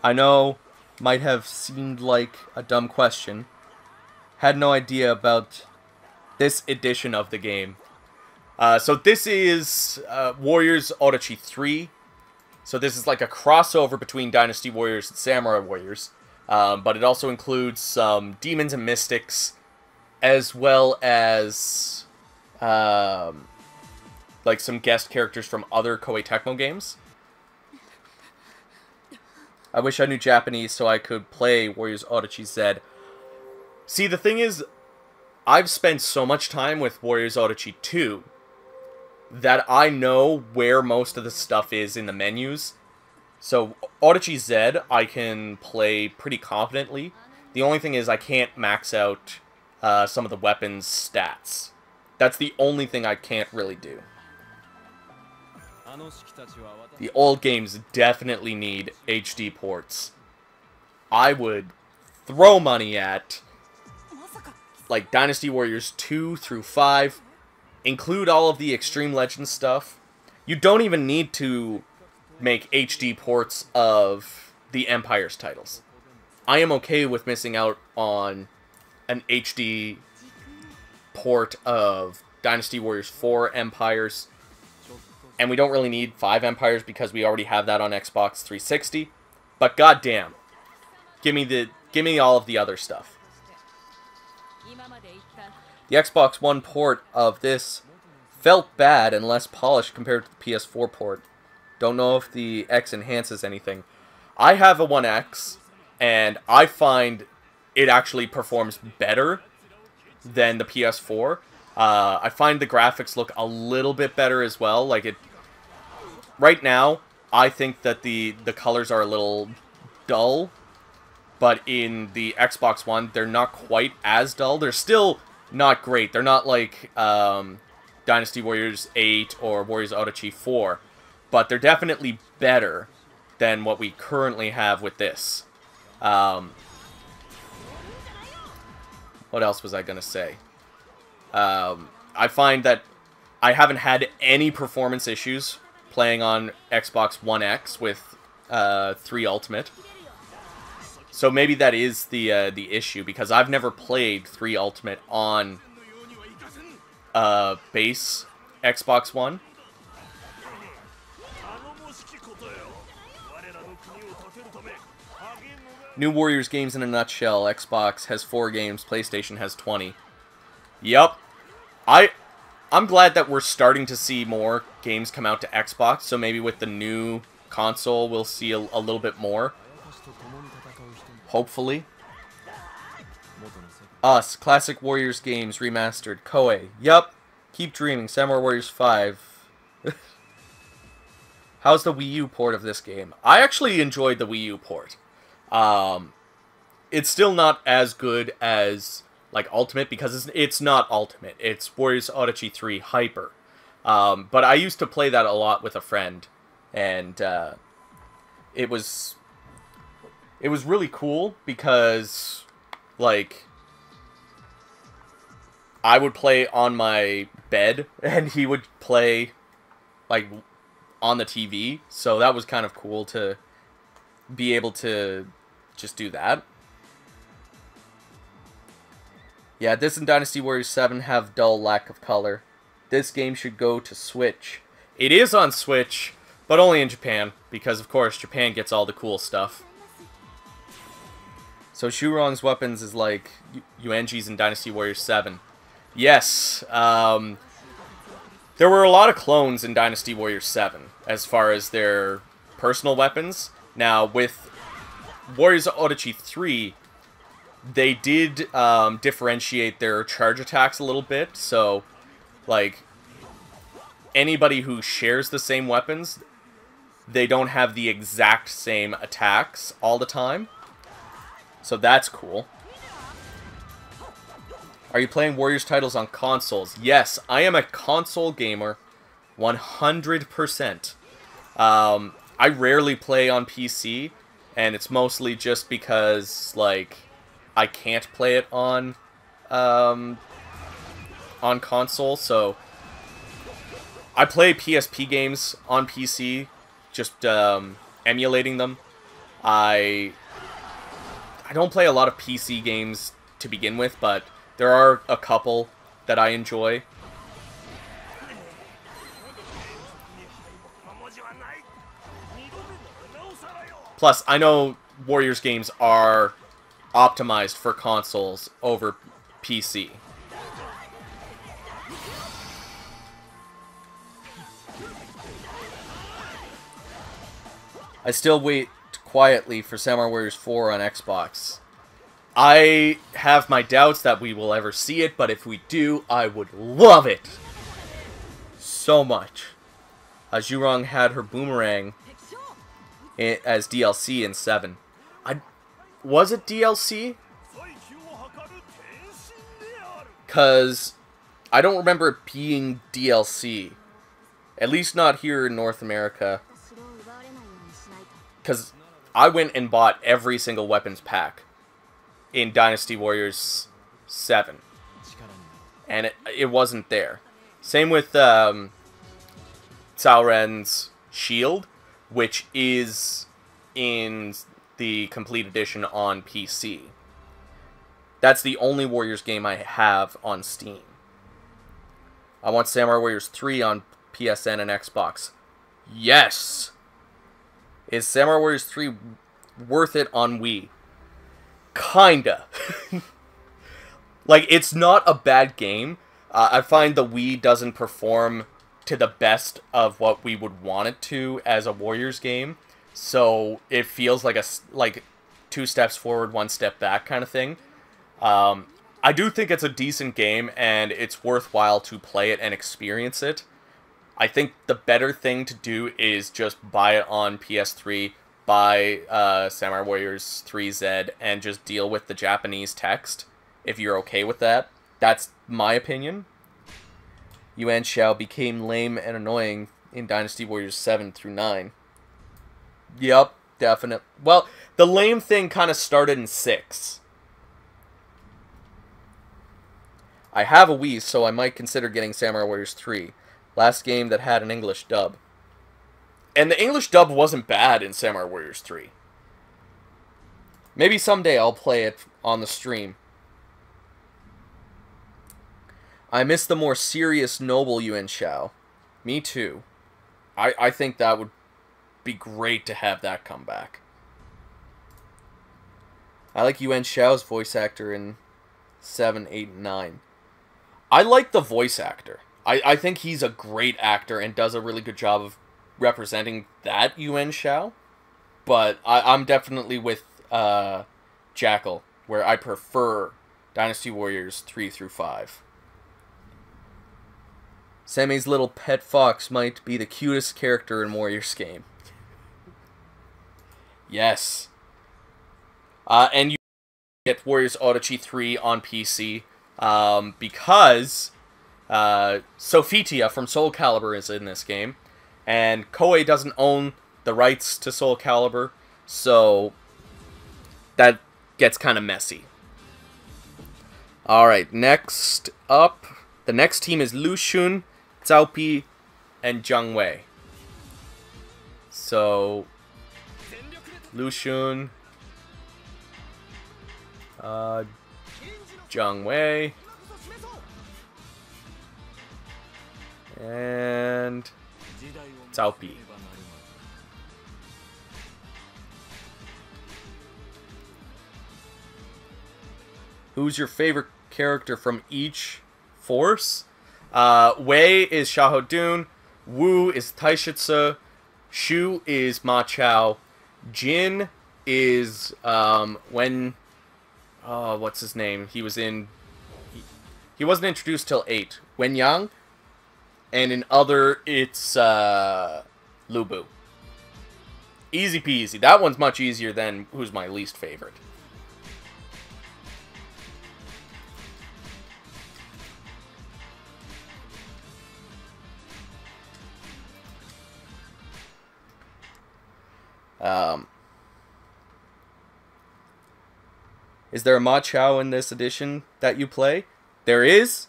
I know, might have seemed like a dumb question. Had no idea about this edition of the game. So this is Warriors Orochi 3. So this is like a crossover between Dynasty Warriors and Samurai Warriors. But it also includes some demons and mystics, as well as like some guest characters from other Koei Tecmo games. I wish I knew Japanese so I could play Warriors Orochi Z. See, the thing is, I've spent so much time with Warriors Orochi 2 that I know where most of the stuff is in the menus. So, Orochi Z, I can play pretty confidently. The only thing is I can't max out some of the weapons' stats. That's the only thing I can't really do. The old games definitely need HD ports. I would throw money at, like, Dynasty Warriors 2 through 5. Include all of the Extreme Legends stuff. You don't even need to make HD ports of the Empire's titles. I am okay with missing out on an HD port of Dynasty Warriors 4 Empires. And we don't really need 5 Empires because we already have that on Xbox 360. But goddamn, give me all of the other stuff. The Xbox One port of this felt bad and less polished compared to the PS4 port. Don't know if the X enhances anything. I have a One X, and I find it actually performs better than the PS4. I find the graphics look a little bit better as well. Like it, right now, I think that the colors are a little dull, but in the Xbox One, they're not quite as dull. They're still not great. They're not like Dynasty Warriors 8 or Warriors Orochi 4, but they're definitely better than what we currently have with this. What else was I going to say? I find that I haven't had any performance issues playing on Xbox One X with 3 Ultimate. So maybe that is the issue, because I've never played 3 Ultimate on base Xbox One. New Warriors games in a nutshell. Xbox has 4 games, PlayStation has 20. Yup. I'm glad that we're starting to see more games come out to Xbox, so maybe with the new console we'll see a little bit more. Hopefully. Us, Classic Warriors games remastered. Koei. Yup. Keep dreaming. Samurai Warriors 5. How's the Wii U port of this game? I actually enjoyed the Wii U port. It's still not as good as like Ultimate, because it's not Ultimate. It's Warriors Orochi 3 Hyper. But I used to play that a lot with a friend, and it was really cool because, like, I would play on my bed and he would play like on the TV, so that was kind of cool to be able to just do that. Yeah, this and Dynasty Warriors 7 have dull lack of color. This game should go to Switch. It is on Switch, but only in Japan, because of course Japan gets all the cool stuff. So Shurong's weapons is like Yuenji's in Dynasty Warriors 7. Yes, there were a lot of clones in Dynasty Warriors 7, as far as their personal weapons. Now, with Warriors Orochi 3, they did differentiate their charge attacks a little bit, so, like, anybody who shares the same weapons, they don't have the exact same attacks all the time. So that's cool. Are you playing Warriors titles on consoles? Yes, I am a console gamer, 100%. I rarely play on PC, and it's mostly just because, like, I can't play it on on console, so I play PSP games on PC, just emulating them. I don't play a lot of PC games to begin with, but there are a couple that I enjoy. Plus, I know Warriors games are optimized for consoles over PC. I still wait quietly for Samurai Warriors 4 on Xbox. I have my doubts that we will ever see it, but if we do, I would love it so much. Zhurong had her boomerang as DLC in 7. Was it DLC? Because I don't remember it being DLC. At least not here in North America. Because I went and bought every single weapons pack in Dynasty Warriors 7. And it wasn't there. Same with Cao Ren's shield, which is in the complete edition on PC. That's the only Warriors game I have on Steam. I want Samurai Warriors 3 on PSN and Xbox. Yes! Is Samurai Warriors 3 worth it on Wii? Kinda. Like, it's not a bad game. I find the Wii doesn't perform to the best of what we would want it to as a Warriors game. So it feels like like 2 steps forward, 1 step back kind of thing. I do think it's a decent game, and it's worthwhile to play it and experience it. I think the better thing to do is just buy it on PS3, buy Samurai Warriors 3Z, and just deal with the Japanese text, if you're okay with that. That's my opinion. Yuan Shao became lame and annoying in Dynasty Warriors 7 through 9. Yep, definite. Well, the lame thing kind of started in 6. I have a Wii, so I might consider getting Samurai Warriors 3. Last game that had an English dub. And the English dub wasn't bad in Samurai Warriors 3. Maybe someday I'll play it on the stream. I miss the more serious, noble Yuan Shao. Me too. I think that would be great to have that come back. I like Yuan Shao's voice actor in 7, 8, and 9. I like the voice actor. I think he's a great actor and does a really good job of representing that Yuan Shao. But I'm definitely with Jackal, where I prefer Dynasty Warriors 3 through 5. Sammy's little pet fox might be the cutest character in Warriors game. Yes. And you get Warriors Orochi 3 on PC because Sophitia from Soul Calibur is in this game, and Koei doesn't own the rights to Soul Calibur, so that gets kind of messy. Alright, next up, the next team is Lu Xun, Cao Pi, and Zhang Wei. So, Lu Xun, Zhang Wei, and Cao Pi. Who's your favorite character from each force? Wei is Xiahou Dun, Wu is Taishitsu, Shu is Ma Chao, Jin is what's his name? He was in. He wasn't introduced till 8. Wen Yang, and in other it's Lu Bu. Easy peasy. That one's much easier than who's my least favorite. Is there a Ma Chao in this edition that you play? There is.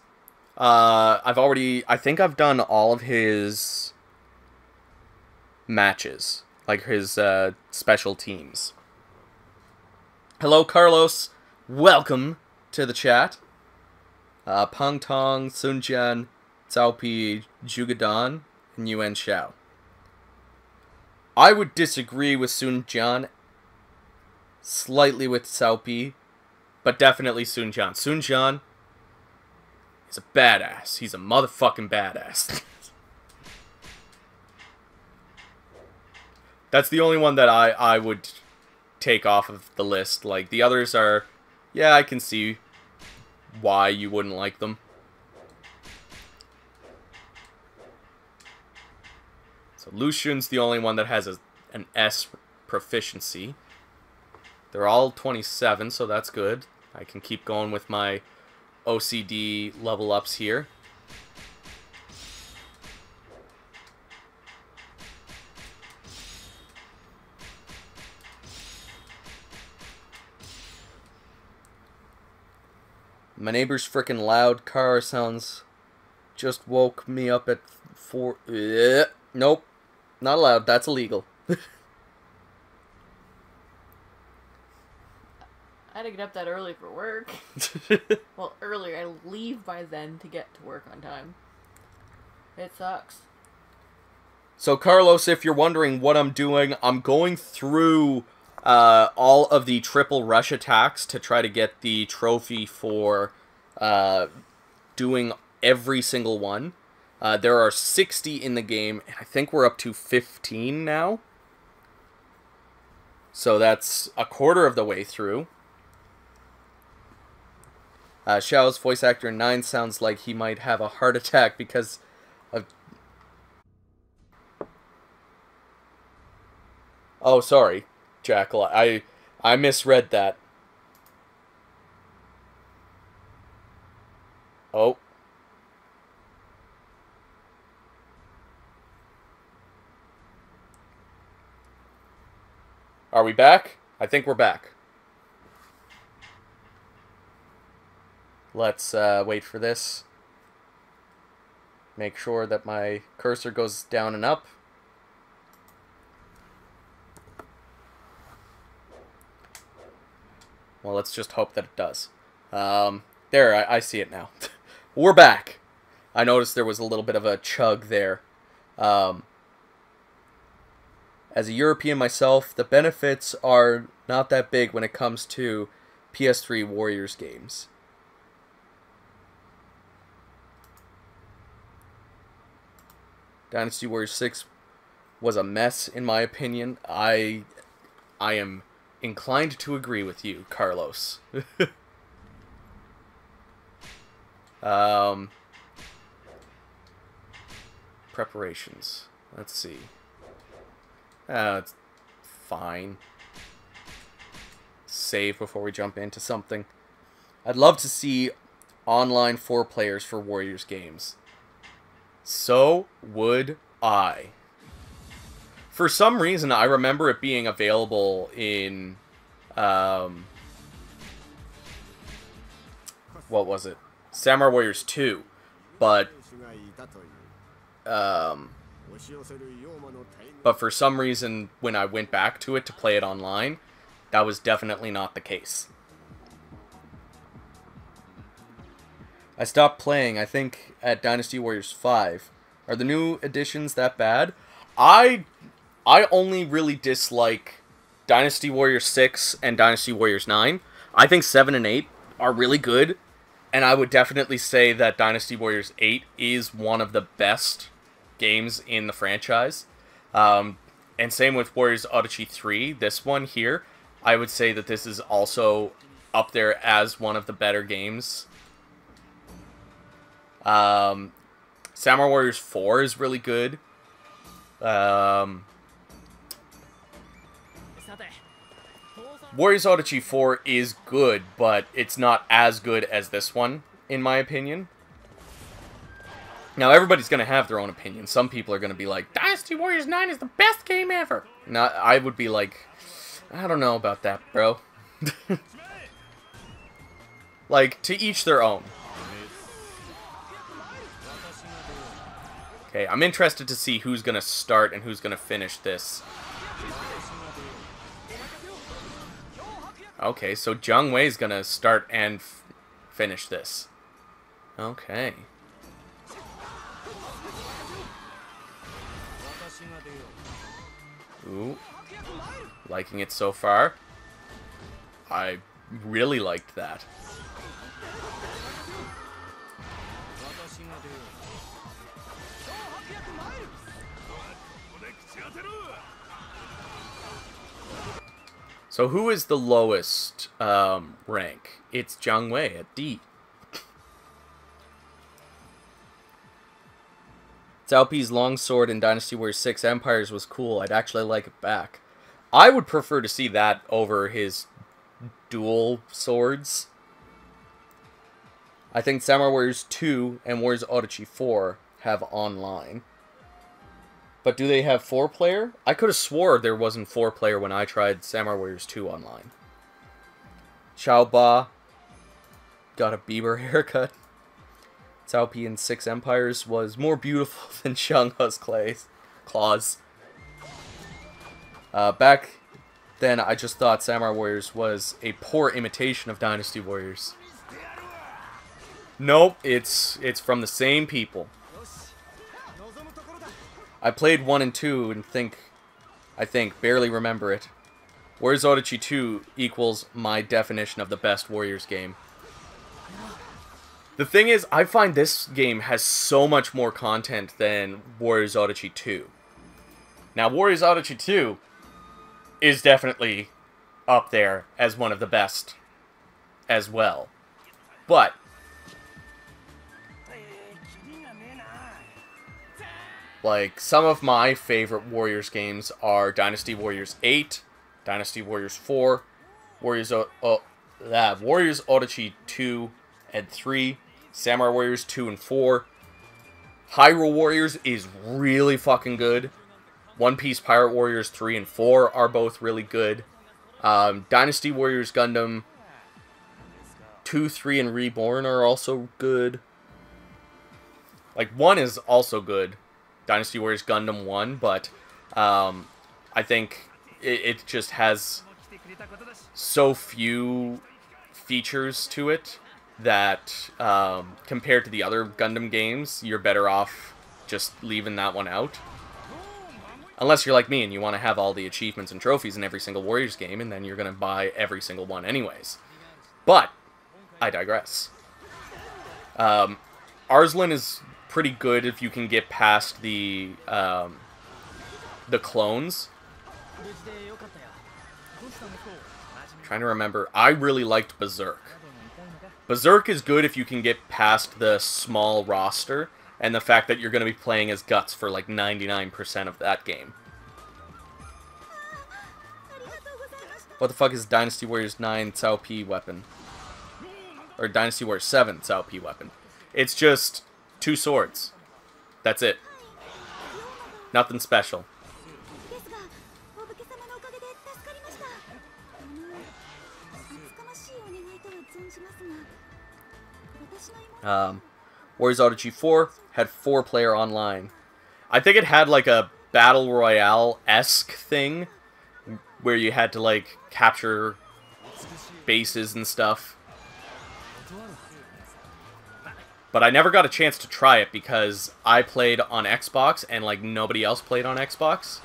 I think I've done all of his matches, like his special teams. Hello, Carlos. Welcome to the chat. Peng Tong, Sun Jian, Cao Pi, Zhugadan, and Yuan Shao. I would disagree with Sun Jian, slightly with Cao Pi, but definitely Sun Jian. Sun Jian is a badass. He's a motherfucking badass. That's the only one that I would take off of the list. Like, the others are, yeah, I can see why you wouldn't like them. So Lucian's the only one that has an S proficiency. They're all 27, so that's good. I can keep going with my OCD level ups here. My neighbor's freaking loud car sounds just woke me up at 4. Nope. Not allowed. That's illegal. I had to get up that early for work. Well, earlier. I leave by then to get to work on time. It sucks. So, Carlos, if you're wondering what I'm doing, I'm going through all of the triple rush attacks to try to get the trophy for doing every single one. There are 60 in the game, and I think we're up to 15 now. So that's a quarter of the way through. Xiao's voice actor in 9 sounds like he might have a heart attack because of... Oh, sorry, Jackal. I misread that. Oh. Are we back? I think we're back. Let's wait for this. Make sure that my cursor goes down and up. Well, let's just hope that it does. There, I see it now. We're back. I noticed there was a little bit of a chug there. As a European myself, the benefits are not that big when it comes to PS3 Warriors games. Dynasty Warriors 6 was a mess, in my opinion. I am inclined to agree with you, Carlos. Preparations. Let's see. It's fine. Save before we jump into something. I'd love to see online 4 players for Warriors games. So would I. For some reason, I remember it being available in, what was it? Samurai Warriors 2, but for some reason, when I went back to it to play it online, that was definitely not the case. I stopped playing, I think, at Dynasty Warriors 5. Are the new editions that bad? I only really dislike Dynasty Warriors 6 and Dynasty Warriors 9. I think 7 and 8 are really good, and I would definitely say that Dynasty Warriors 8 is one of the best games in the franchise. And same with Warriors Odyssey 3. This one here, I would say that this is also up there as one of the better games. Samurai Warriors 4 is really good. Warriors Odyssey 4 is good, but it's not as good as this one, in my opinion. Now, everybody's going to have their own opinion. Some people are going to be like, Dynasty Warriors 9 is the best game ever. Now, I would be like, I don't know about that, bro. Like, to each their own. Okay, I'm interested to see who's gonna start and who's gonna finish this. Okay, so Jiang Wei's gonna start and finish this. Okay. Ooh. Liking it so far. I really liked that. So who is the lowest rank? It's Jiang Wei at D. Cao Pi's longsword in Dynasty Warriors 6 Empires was cool. I'd actually like it back. I would prefer to see that over his dual swords. I think Samurai Warriors 2 and Warriors Orochi 4 have online. But do they have 4-player? I could have swore there wasn't 4-player when I tried Samurai Warriors 2 online. Xiao Ba got a Bieber haircut. Cao Pi in 6 Empires was more beautiful than Xiang He's claws. Back then, I just thought Samurai Warriors was a poor imitation of Dynasty Warriors. Nope, it's from the same people. I played 1 and 2 and I think, barely remember it. Warriors Orochi 2 equals my definition of the best Warriors game. The thing is, I find this game has so much more content than Warriors Orochi 2. Now, Warriors Orochi 2 is definitely up there as one of the best as well. But like, some of my favorite Warriors games are Dynasty Warriors 8, Dynasty Warriors 4, Warriors Orochi 2 and 3, Samurai Warriors 2 and 4. Hyrule Warriors is really fucking good. One Piece Pirate Warriors 3 and 4 are both really good. Dynasty Warriors Gundam 2, 3, and Reborn are also good. Like, 1 is also good. Dynasty Warriors Gundam 1, but I think it just has so few features to it that compared to the other Gundam games, you're better off just leaving that one out. Unless you're like me and you want to have all the achievements and trophies in every single Warriors game, and then you're going to buy every single one anyways. But I digress. Arslan is pretty good if you can get past the clones. Trying to remember. I really liked Berserk. Berserk is good if you can get past the small roster and the fact that you're going to be playing as Guts for like 99% of that game. What the fuck is Dynasty Warriors 9 Cao Pi weapon? Or Dynasty Warriors 7 Cao Pi weapon? It's just 2 swords. That's it. Nothing special. Warriors Orochi 4 had 4-player online. I think it had like a Battle Royale-esque thing where you had to like capture bases and stuff. But I never got a chance to try it because I played on Xbox and like nobody else played on Xbox.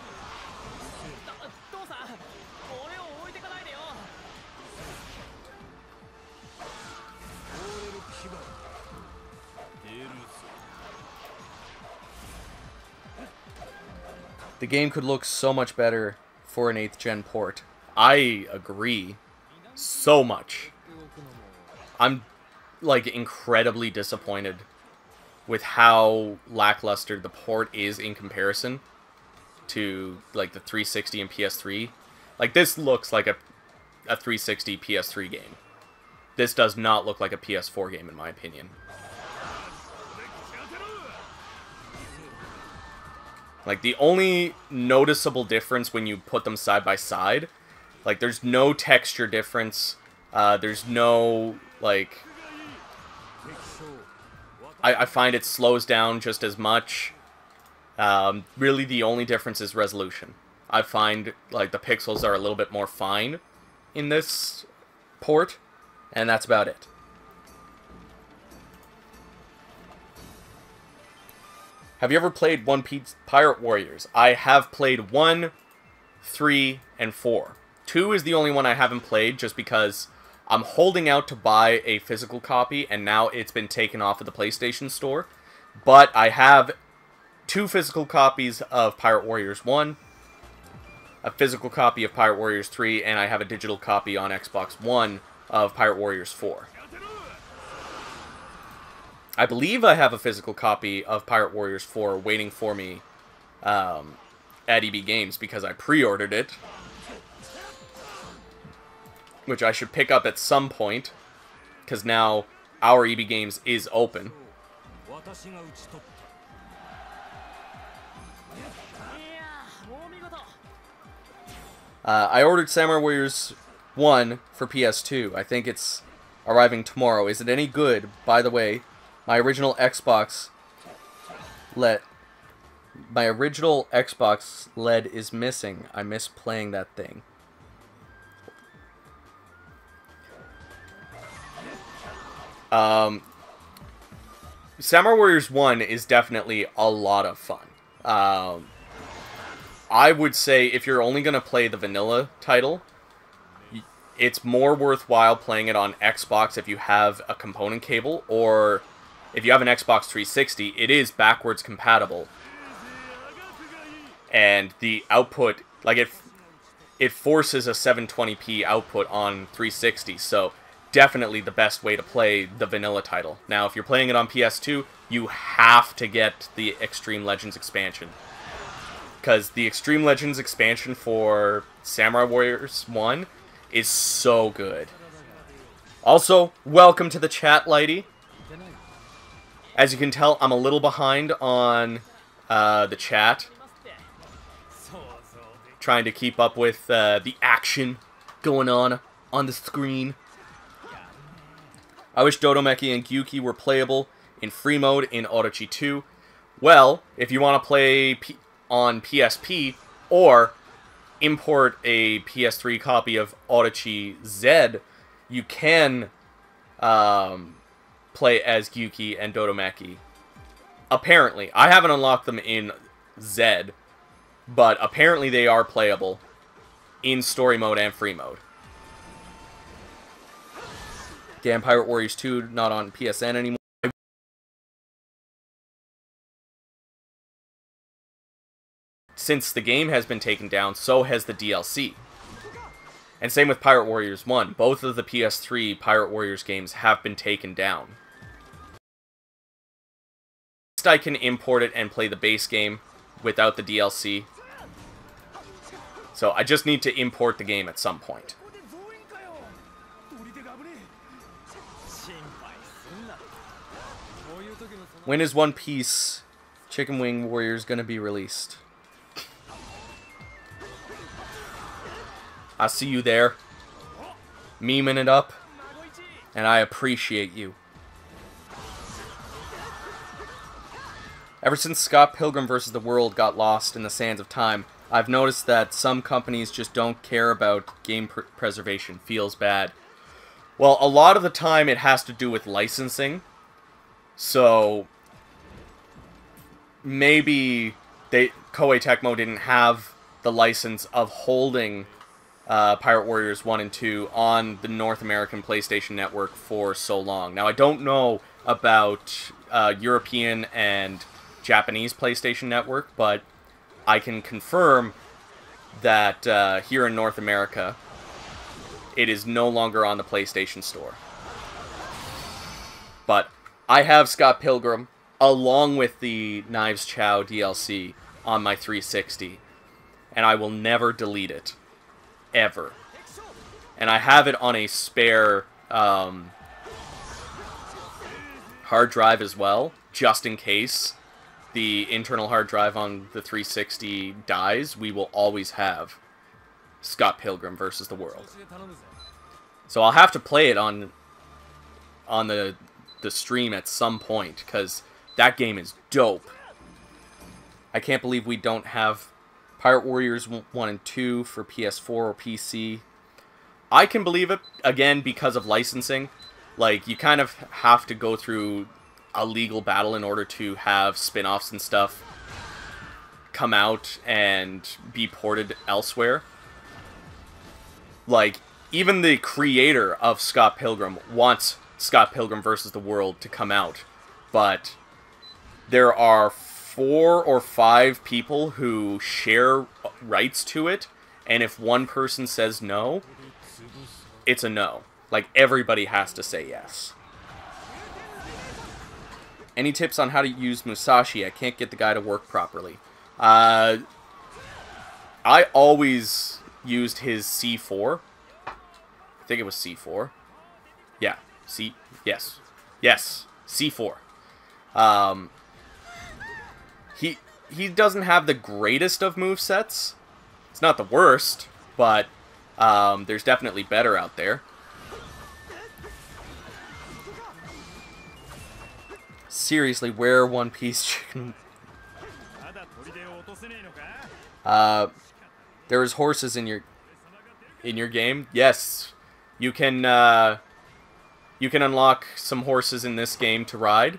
The game could look so much better for an 8th gen port. I agree. So much. I'm like incredibly disappointed with how lackluster the port is in comparison to like the 360 and PS3. Like, this looks like a 360 PS3 game. This does not look like a PS4 game in my opinion. Like, the only noticeable difference when you put them side by side, like, there's no texture difference, there's no, like, I find it slows down just as much. Really, the only difference is resolution. I find like the pixels are a little bit more fine in this port, and that's about it. Have you ever played One Piece Pirate Warriors? I have played 1, 3, and 4. 2 is the only one I haven't played just because I'm holding out to buy a physical copy and now it's been taken off of the PlayStation Store. But I have 2 physical copies of Pirate Warriors 1, a physical copy of Pirate Warriors 3, and I have a digital copy on Xbox One of Pirate Warriors 4. I believe I have a physical copy of Pirate Warriors 4 waiting for me at EB Games because I pre-ordered it, which I should pick up at some point because now our EB Games is open. I ordered Samurai Warriors 1 for PS2. I think it's arriving tomorrow. Is it any good? By the way, my original Xbox LED is missing. I miss playing that thing. Samurai Warriors 1 is definitely a lot of fun. I would say if you're only going to play the vanilla title, it's more worthwhile playing it on Xbox if you have a component cable, or if you have an Xbox 360, it is backwards compatible. And the output, like it forces a 720p output on 360, so definitely the best way to play the vanilla title. Now, if you're playing it on PS2, you have to get the Extreme Legends expansion. Because the Extreme Legends expansion for Samurai Warriors 1 is so good. Also, welcome to the chat, Lighty. As you can tell, I'm a little behind on the chat. Trying to keep up with the action going on the screen. I wish Dodomeki and Gyuki were playable in free mode in Orochi 2. Well, if you want to play on PSP, or import a PS3 copy of Orochi Z, you can play as Gyuki and Dodomeki. Apparently. I haven't unlocked them in Z, but apparently they are playable in story mode and free mode. Damn, Pirate Warriors 2 not on PSN anymore. Since the game has been taken down, so has the DLC. And same with Pirate Warriors 1. Both of the PS3 Pirate Warriors games have been taken down. I can import it and play the base game without the DLC. So I just need to import the game at some point. When is One Piece Chicken Wing Warriors gonna be released? I see you there, memeing it up, and I appreciate you. Ever since Scott Pilgrim vs. the World got lost in the sands of time, I've noticed that some companies just don't care about game preservation. Feels bad. Well, a lot of the time it has to do with licensing. So maybe Koei Tecmo didn't have the license of holding Pirate Warriors 1 and 2 on the North American PlayStation Network for so long. Now, I don't know about European and Japanese PlayStation Network, but I can confirm that here in North America, it is no longer on the PlayStation Store. But I have Scott Pilgrim, along with the Knives Chow DLC, on my 360, and I will never delete it. Ever. And I have it on a spare hard drive as well, just in case the internal hard drive on the 360 dies. We will always have Scott Pilgrim vs. the World. So I'll have to play it on the stream at some point, because that game is dope. I can't believe we don't have Pirate Warriors 1 and 2 for PS4 or PC. I can believe it, again, because of licensing. Like, you kind of have to go through a legal battle in order to have spin-offs and stuff come out and be ported elsewhere. Like, even the creator of Scott Pilgrim wants Scott Pilgrim vs. the World to come out, but there are 4 or 5 people who share rights to it, and if one person says no, it's a no. Like, everybody has to say yes. Any tips on how to use Musashi? I can't get the guy to work properly. I always used his C4. I think it was C4. Yeah. Yes. Yes. C4. He doesn't have the greatest of movesets. It's not the worst, but there's definitely better out there. Seriously, where One Piece Chicken? There's horses in your game. Yes, you can unlock some horses in this game to ride.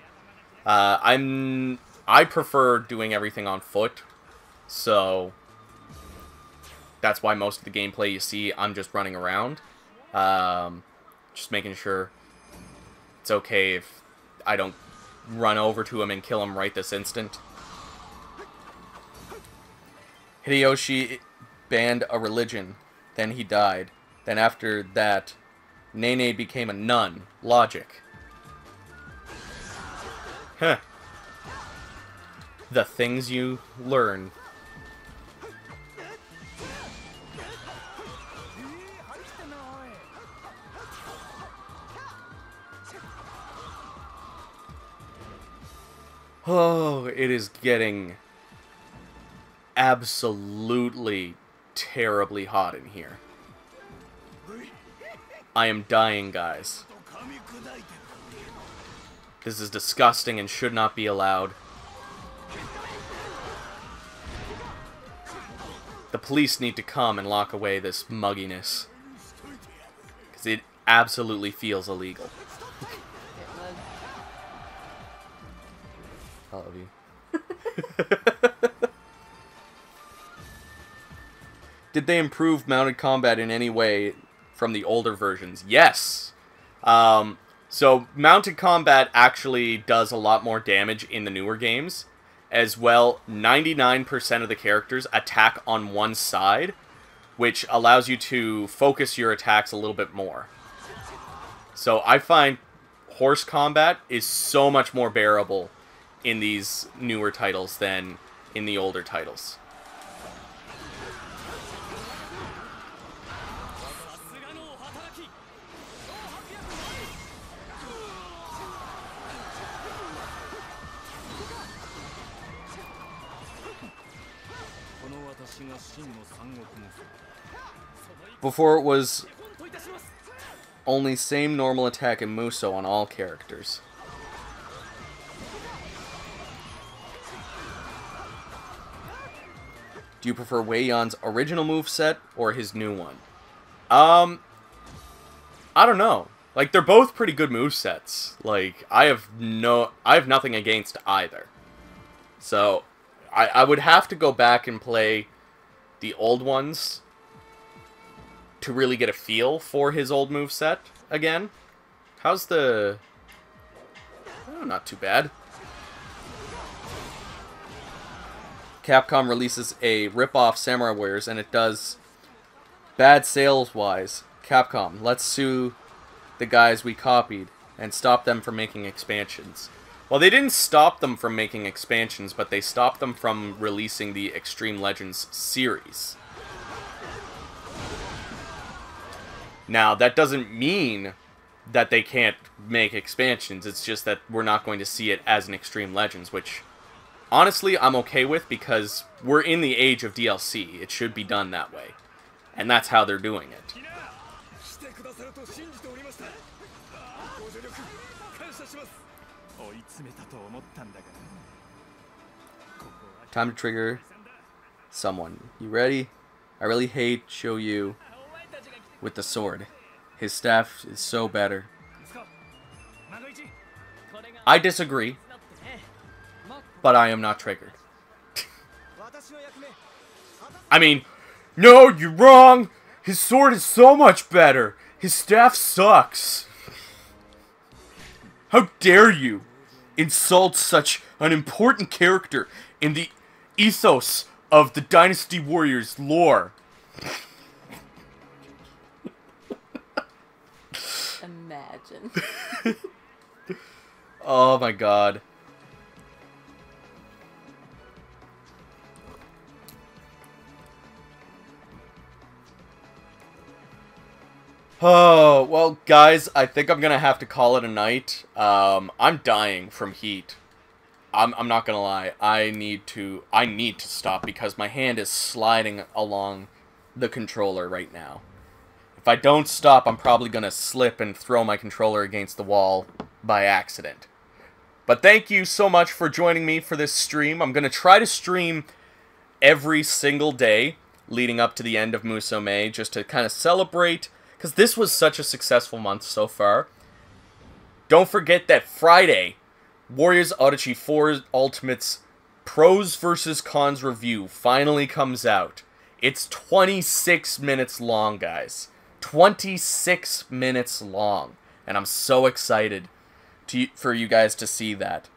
I prefer doing everything on foot, so that's why most of the gameplay you see, I'm just running around, just making sure it's okay if I don't run over to him and kill him right this instant. Hideyoshi banned a religion, then he died. Then after that, Nene became a nun. Logic. Huh. The things you learn. Oh, it is getting absolutely terribly hot in here. I am dying, guys. This is disgusting and should not be allowed. The police need to come and lock away this mugginess, because it absolutely feels illegal. I love you. Did they improve mounted combat in any way from the older versions? Yes. So mounted combat actually does a lot more damage in the newer games. As well, 99% of the characters attack on one side, which allows you to focus your attacks a little bit more. So I find horse combat is so much more bearable in these newer titles than in the older titles. Before it was only same normal attack and Muso on all characters. Do you prefer Wei Yan's original moveset or his new one? I don't know. Like, they're both pretty good movesets. Like, I have nothing against either. So, I would have to go back and play the old ones to really get a feel for his old moveset again. How's the... Oh, not too bad. Capcom releases a rip-off Samurai Warriors, and it does bad sales-wise. Capcom, let's sue the guys we copied and stop them from making expansions. Well, they didn't stop them from making expansions, but they stopped them from releasing the Extreme Legends series. Now, that doesn't mean that they can't make expansions. It's just that we're not going to see it as an Extreme Legends, which, honestly, I'm okay with because we're in the age of DLC. It should be done that way. And that's how they're doing it. Time to trigger someone. You ready? I really hate Shoyu with the sword. His staff is so better. I disagree, but I am not triggered. I mean, no, you're wrong! His sword is so much better! His staff sucks! How dare you insult such an important character in the ethos of the Dynasty Warriors lore? Imagine. Oh my god. Oh, well, guys, I think I'm gonna have to call it a night. I'm dying from heat. I'm not gonna lie. I need to stop because my hand is sliding along the controller right now. If I don't stop, I'm probably gonna slip and throw my controller against the wall by accident. But thank you so much for joining me for this stream. I'm gonna try to stream every single day leading up to the end of Muso-me just to kind of celebrate, because this was such a successful month so far. Don't forget that Friday, Warriors Odyssey 4 Ultimate's Pros vs. Cons review finally comes out. It's 26 minutes long, guys. 26 minutes long. And I'm so excited for you guys to see that.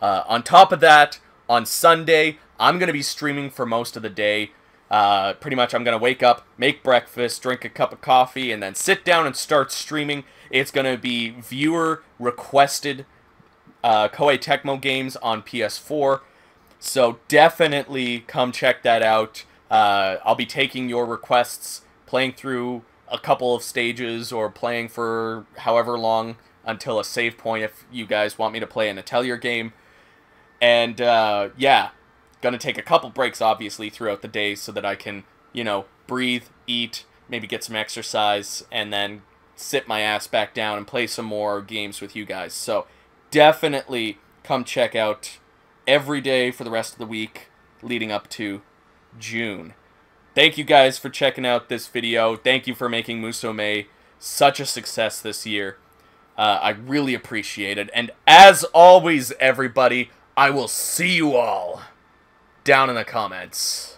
On top of that, on Sunday, I'm going to be streaming for most of the day. Pretty much I'm going to wake up, make breakfast, drink a cup of coffee, and then sit down and start streaming. It's going to be viewer-requested Koei Tecmo games on PS4. So definitely come check that out. I'll be taking your requests, playing through a couple of stages, or playing for however long until a save point if you guys want me to play an Atelier game. And, yeah, gonna take a couple breaks, obviously, throughout the day so that I can, you know, breathe, eat, maybe get some exercise, and then sit my ass back down and play some more games with you guys. So, definitely come check out every day for the rest of the week leading up to June. Thank you guys for checking out this video. Thank you for making Muso-me such a success this year. I really appreciate it. And as always, everybody, I will see you all down in the comments.